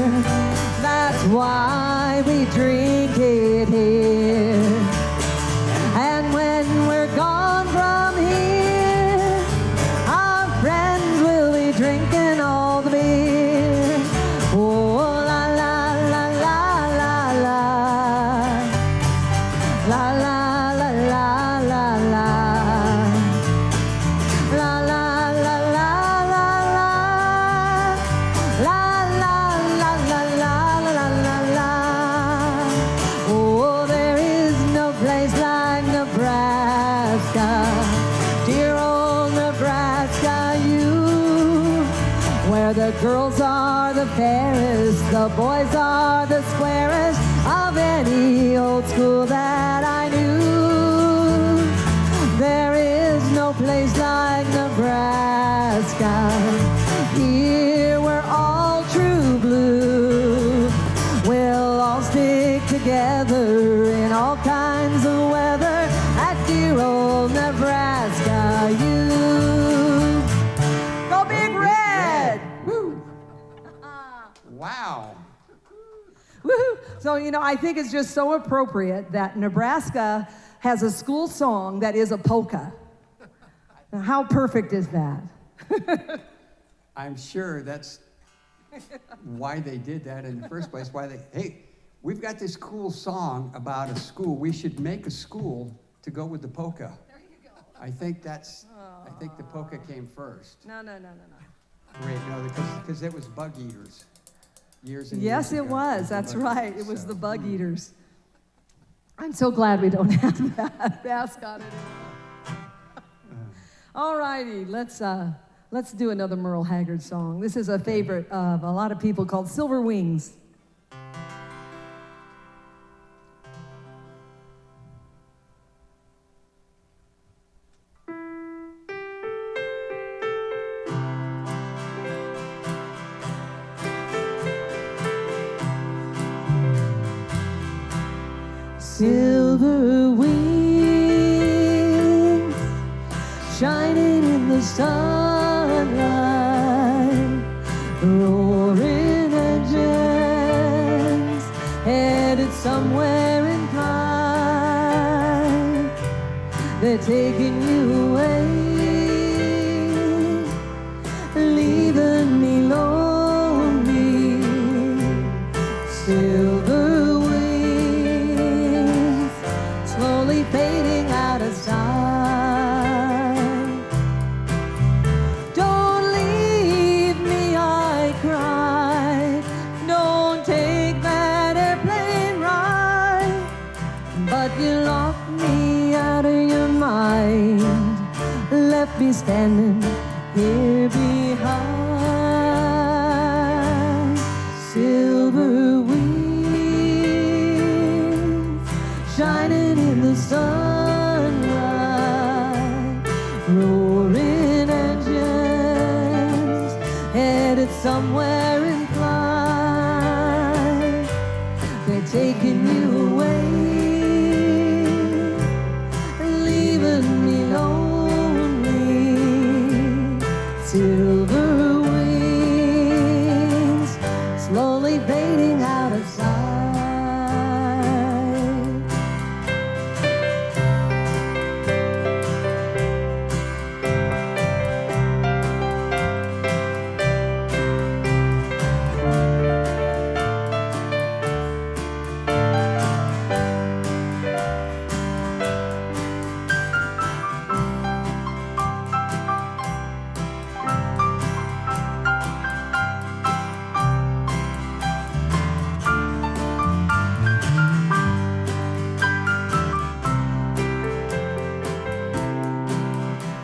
That's why we drink it here. And when we're gone from here, our friends will be drinking all the beer. Oh, la la la la la la. La la la la la la. La la la la la la. La la la la la la la la. Oh, there is no place like Nebraska, dear old Nebraska, you, where the girls are the fairest, the boys are the squarest of any old school that I knew. There is no place like Nebraska. Here we're all true blue. We'll all stick together in all kinds of weather at dear old Nebraska. You go Big Red! Woo! Wow. Woohoo! So, I think it's just so appropriate that Nebraska has a school song that is a polka. Now, how perfect is that? I'm sure that's why they did that in the first place. Hey, we've got this cool song about a school. We should make a school to go with the polka. There you go. I think the polka came first. No. Wait, no, because it was bug eaters. Years and Yes, years it ago. was. That's Bug right. eaters, It was so. the bug eaters. I'm so glad we don't have that mascot anymore. All righty, let's do another Merle Haggard song. This is a favorite of a lot of people called Silver Wings. Silver wings shining in the sunlight, roaring engines headed somewhere in flight. They're taking you away, leaving me lonely. Silver wings slowly fading out of sight. Don't leave me, I cried. Don't take that airplane ride. But you locked me out of your mind, left me standing here behind. Silver wings shining in the sunlight, roaring engines headed somewhere in flight. They're taking you away, leaving me lonely. Silver wings slowly fading out of sight.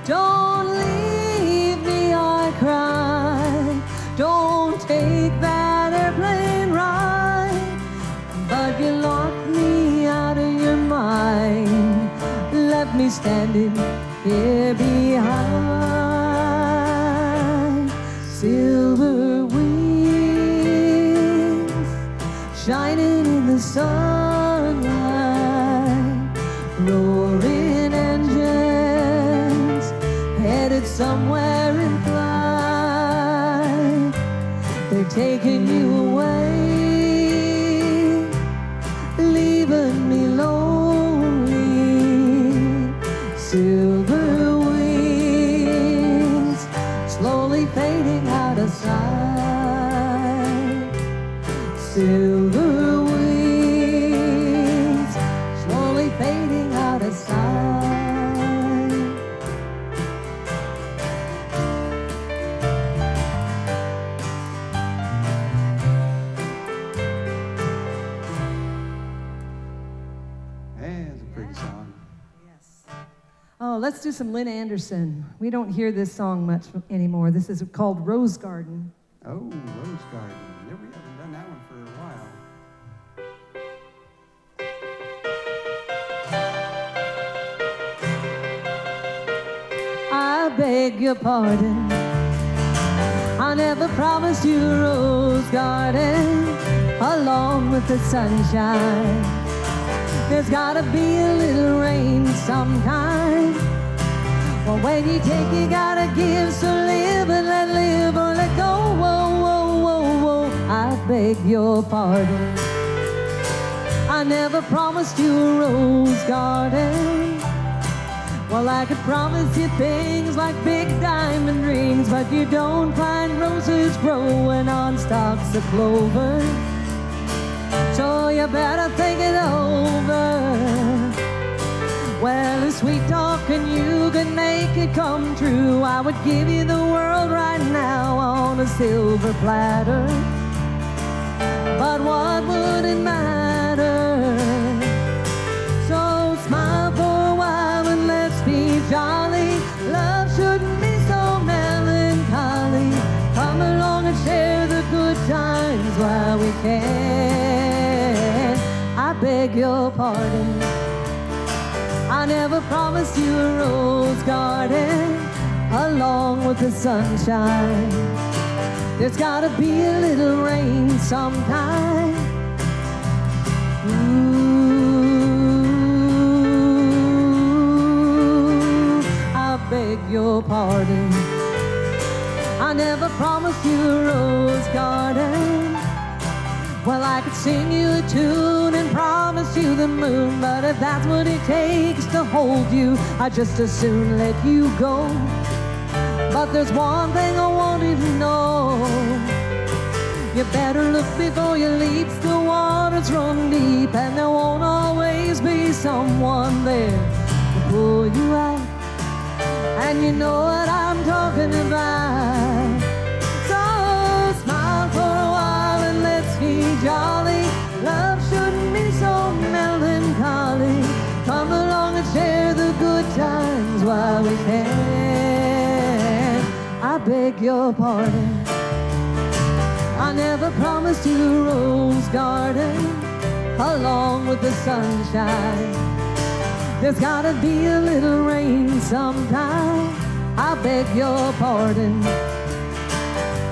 Don't leave me, I cry. Don't take that airplane ride. But you locked me out of your mind, left me standing here behind. Silver wings shining in the sunlight, roaring engines headed somewhere in flight. They're taking you away, leaving me lonely. Silver wings slowly fading out of sight. Silver wings slowly fading out of sight. Hey, it's a pretty song. Yes. Oh, let's do some Lynn Anderson. We don't hear this song much anymore. This is called Rose Garden. Oh, Rose Garden. Yeah, we haven't done that one for a while. I beg your pardon, I never promised you a rose garden along with the sunshine. There's gotta be a little rain sometime. Well, when you take, you gotta give, so live and let live or let go. Whoa, whoa, whoa, whoa, I beg your pardon. I never promised you a rose garden. Well, I could promise you things like big diamond rings, but you don't find roses growing on stalks of clover. So you better think it over. Well, if sweet talking you could make it come true, I would give you the world right now on a silver platter. But what would it matter? So smile for a while and let's be jolly. Love shouldn't be so melancholy. Come along and share the good times while we can. I beg your pardon, I never promised you a rose garden along with the sunshine. There's gotta be a little rain sometime. Ooh, I beg your pardon, I never promised you a rose garden. Well, I could sing you a tune and promise you the moon, but if that's what it takes to hold you, I'd just as soon let you go. But there's one thing I want you to know. You better look before you leap, the waters run deep, and there won't always be someone there to pull you out. And you know what I'm talking about. So smile for a while and let's be jolly. Love shouldn't be so melancholy. Come along and share the good times while we can. I beg your pardon, I never promised you a rose garden along with the sunshine. There's gotta be a little rain sometime. I beg your pardon,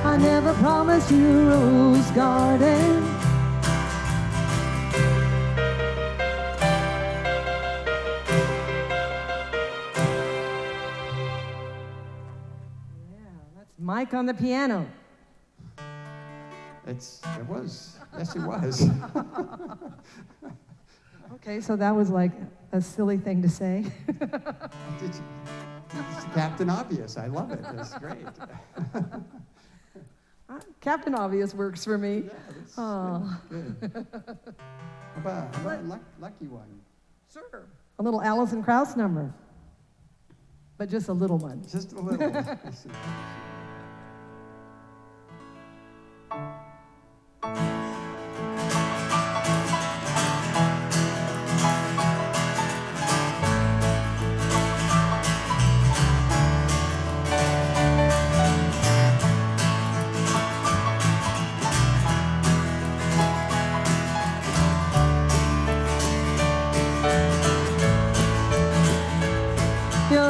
I never promised you a rose garden. Mike on the piano. It was. Yes, it was. Okay, so that was like a silly thing to say. It's Captain Obvious. I love it. It's great. Captain Obvious works for me. Yeah, that's Oh. good. How about Lucky One? Sure. A little Alison Krauss number, but just a little one. Just a little. Let's see.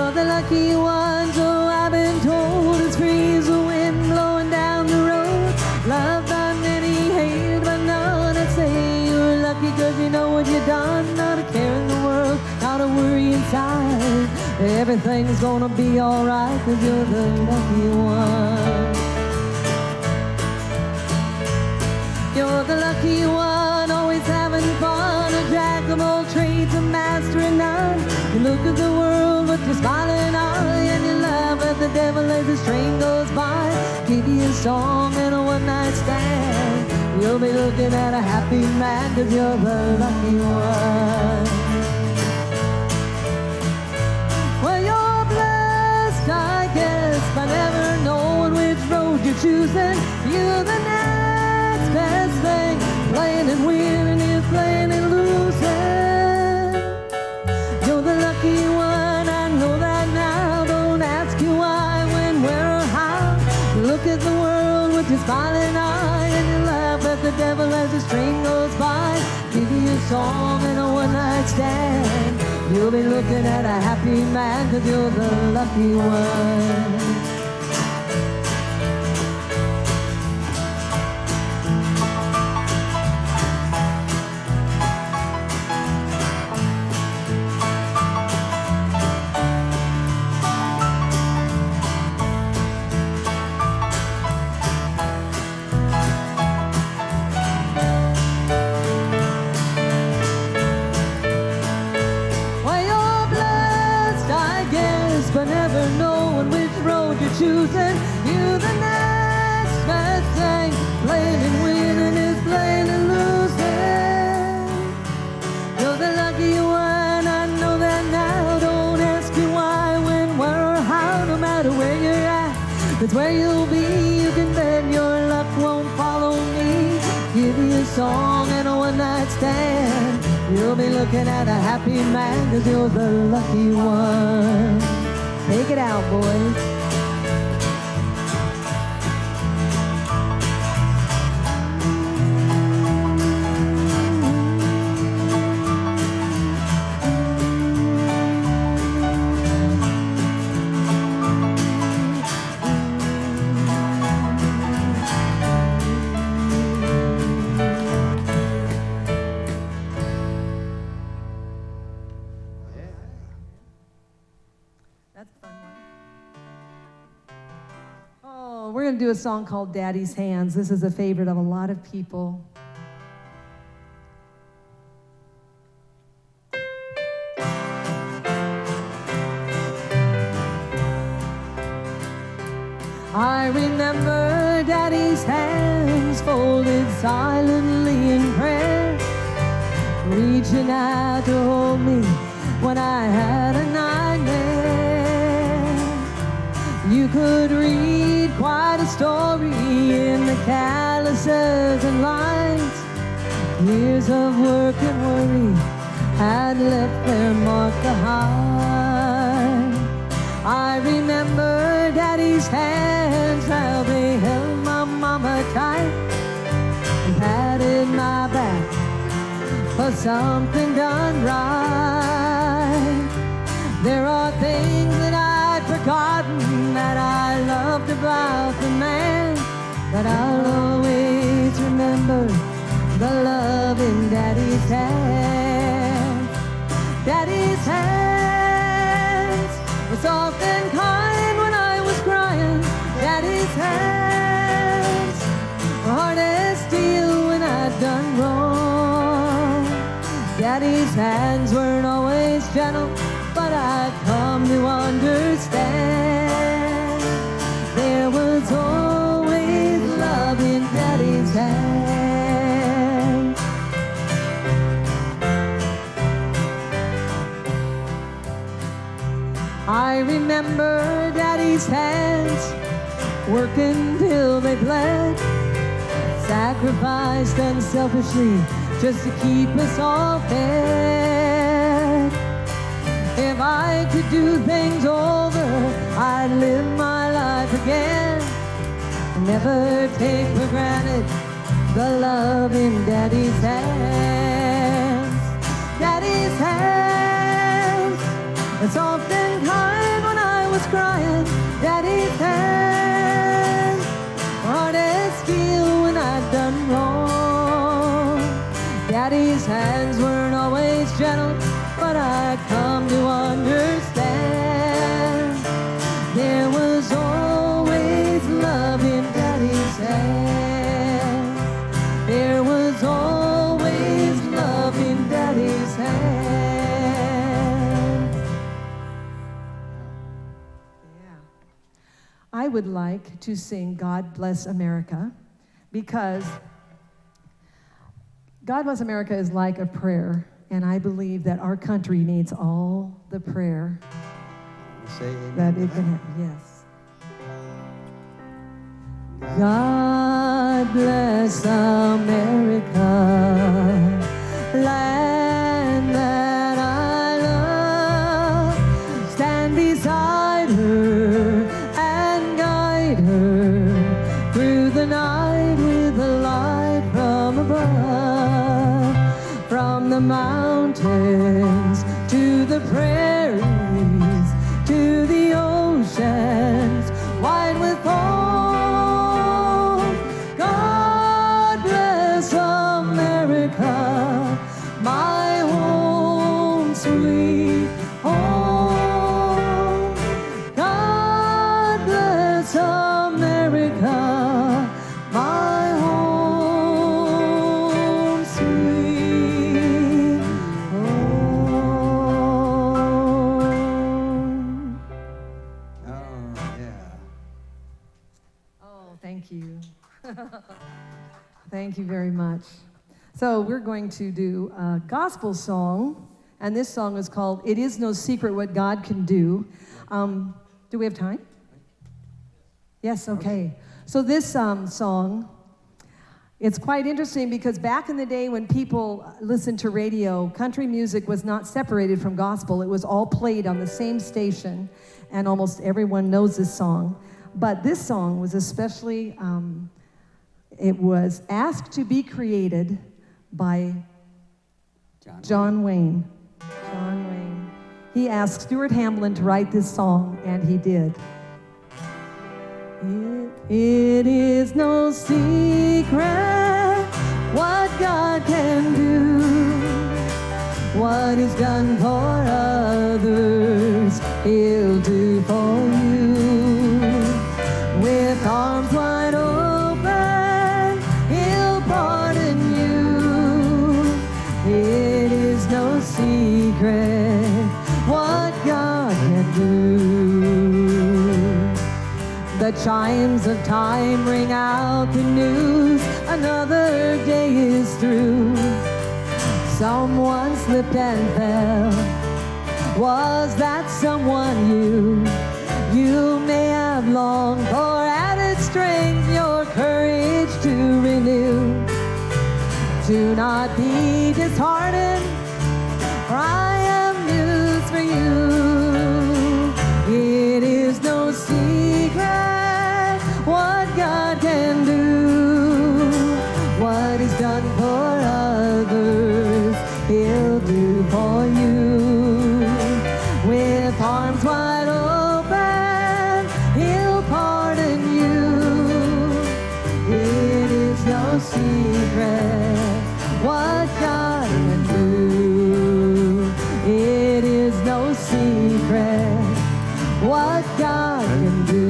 You're the lucky one, so I've been told. It's free as the wind blowing down the road. Loved by many, hated by none. I'd say you're lucky 'cause you know what you've done. Not a care in the world, not a worry inside. Everything's gonna be alright 'cause you're the lucky one. You're the lucky one, always having fun. A jack of all trades, a master of none. You look at the world with your smiling eye, and you laugh at the devil as his train goes by. Give you a song and a one-night stand. You'll be looking at a happy man 'cause you're the lucky one. Well, you're blessed, I guess, by never knowing which road you're choosing. You're the next best thing. Playing and winning is playing and losing. You're the lucky one, I know that now. Don't ask you why, when, where, or how. You look at the world with your smiling eye, and you laugh at the devil as his train goes by. Give you a song and a one-night stand. You'll be looking at a happy man 'cause you're the lucky one. But never knowing which road you're choosing. You're the next best thing. Playing and winning is playing and losing. You're the lucky one, I know that now. Don't ask you why, when, where, or how. No matter where you're at, that's where you'll be. You can bet your luck won't follow me. Give you a song and a one-night stand. You'll be looking at a happy man 'cause you're the lucky one. Take it out, boys. That's a fun one. Oh, we're going to do a song called Daddy's Hands. This is a favorite of a lot of people. I remember Daddy's hands folded silently in prayer, reaching out to hold me when I had a nightmare. You could read quite a story in the calluses and lines. Years of work and worry had left their mark behind. I remember Daddy's hands, how they held my mama tight and patted my back for something done right. There are things that I'd forgotten that I loved about the man, but I'll always remember the love in Daddy's hands. Daddy's hands were soft and kind when I was crying. Daddy's hands were hard as steel when I'd done wrong. Daddy's hands weren't always gentle, but I've come to understand there was always love in Daddy's hands. I remember Daddy's hands working till they bled, sacrificed unselfishly just to keep us all fed. If I could do things over, I'd live my life again. Never take for granted the love in Daddy's hands. Daddy's hands, it's soft and kind was crying, Daddy's hands were hard as steel when I'd done wrong. Daddy's hands weren't always gentle, but I come to understand there was always love in Daddy's hands. There was always love in Daddy's hands. Yeah. I would like to sing God Bless America because God Bless America is like a prayer, and I believe that our country needs all the prayer Say amen. that it can have. Yes. God bless America, land that I love. Stand beside her and guide her through the night with a light from above. From the mountains to the prairies to the oceans wide with hope. God bless America, my home sweet home. God bless America, my home sweet home. Oh, yeah. Oh, thank you. Thank you very much. So we're going to do a gospel song, and this song is called "It Is No Secret What God Can Do." Do we have time? Yes, okay. So this song, it's quite interesting because back in the day when people listened to radio, country music was not separated from gospel. It was all played on the same station, and almost everyone knows this song. But this song was especially, it was asked to be created by John Wayne. John Wayne. He asked Stuart Hamblin to write this song, and he did. It is no secret what God can do. What He's done for others, He'll do for you. With arms wide open, He'll pardon you. It is no secret what God can do. The chimes of time ring out the news, another day is through. Someone slipped and fell. Was that someone you? You may have longed for added strength, your courage to renew. Do not be disheartened, for I am news for you. It is no secret what God can do. What He's done for others, He'll do for you. With arms wide open, He'll pardon you. It is no secret what God can do. It is no secret what God can do.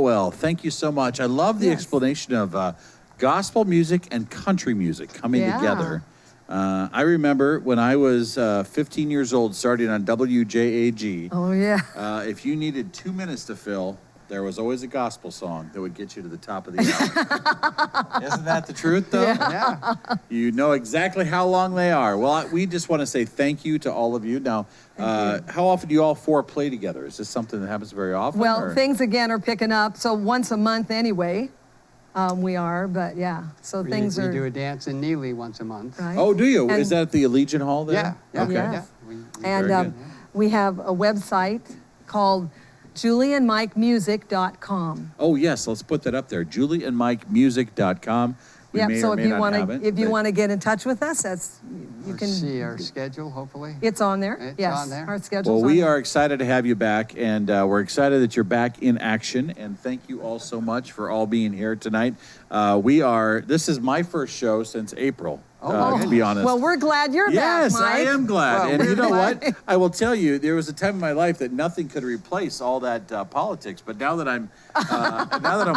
Well. Thank you so much. I love the explanation of gospel music and country music coming together. I remember when I was 15 years old, starting on WJAG. Oh, yeah. If you needed 2 minutes to fill, there was always a gospel song that would get you to the top of the hour. Isn't that the truth, though? Yeah. You know exactly how long they are. Well, we just want to say thank you to all of you. Now, how often do you all four play together? Is this something that happens very often? Well, or? things again are picking up. So once a month anyway, we are. But yeah, so We do a dance in Neely once a month. Right. Oh, do you? And- Is that at the Allegiant Hall there? Yeah. Okay. Yes. Yeah. And Very good. we have a website called JulieandMikeMusic.com. Oh, yes. Let's put that up there. JulieandMikeMusic.com. We may So or if may you not want have to, it, if you but- want to get in touch with us, you can see our schedule, hopefully. It's on there. It's Yes, on there. our schedule's Well, on we there. are excited to have you back, and we're excited that you're back in action. And thank you all so much for all being here tonight. This is my first show since April, to be honest. Well, we're glad you're Yes, back, Mike. I am glad. Well, and we're you know glad. what? I will tell you, there was a time in my life that nothing could replace all that politics. But now that I'm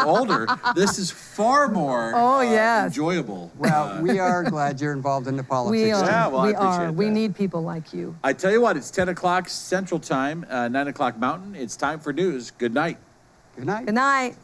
older, this is far more yes. enjoyable. Well, we are glad you're involved in the politics. We are. Yeah, well, I we appreciate are. We that. need people like you. I tell you what, it's 10 o'clock Central Time, 9 o'clock Mountain. It's time for news. Good night. Good night. Good night.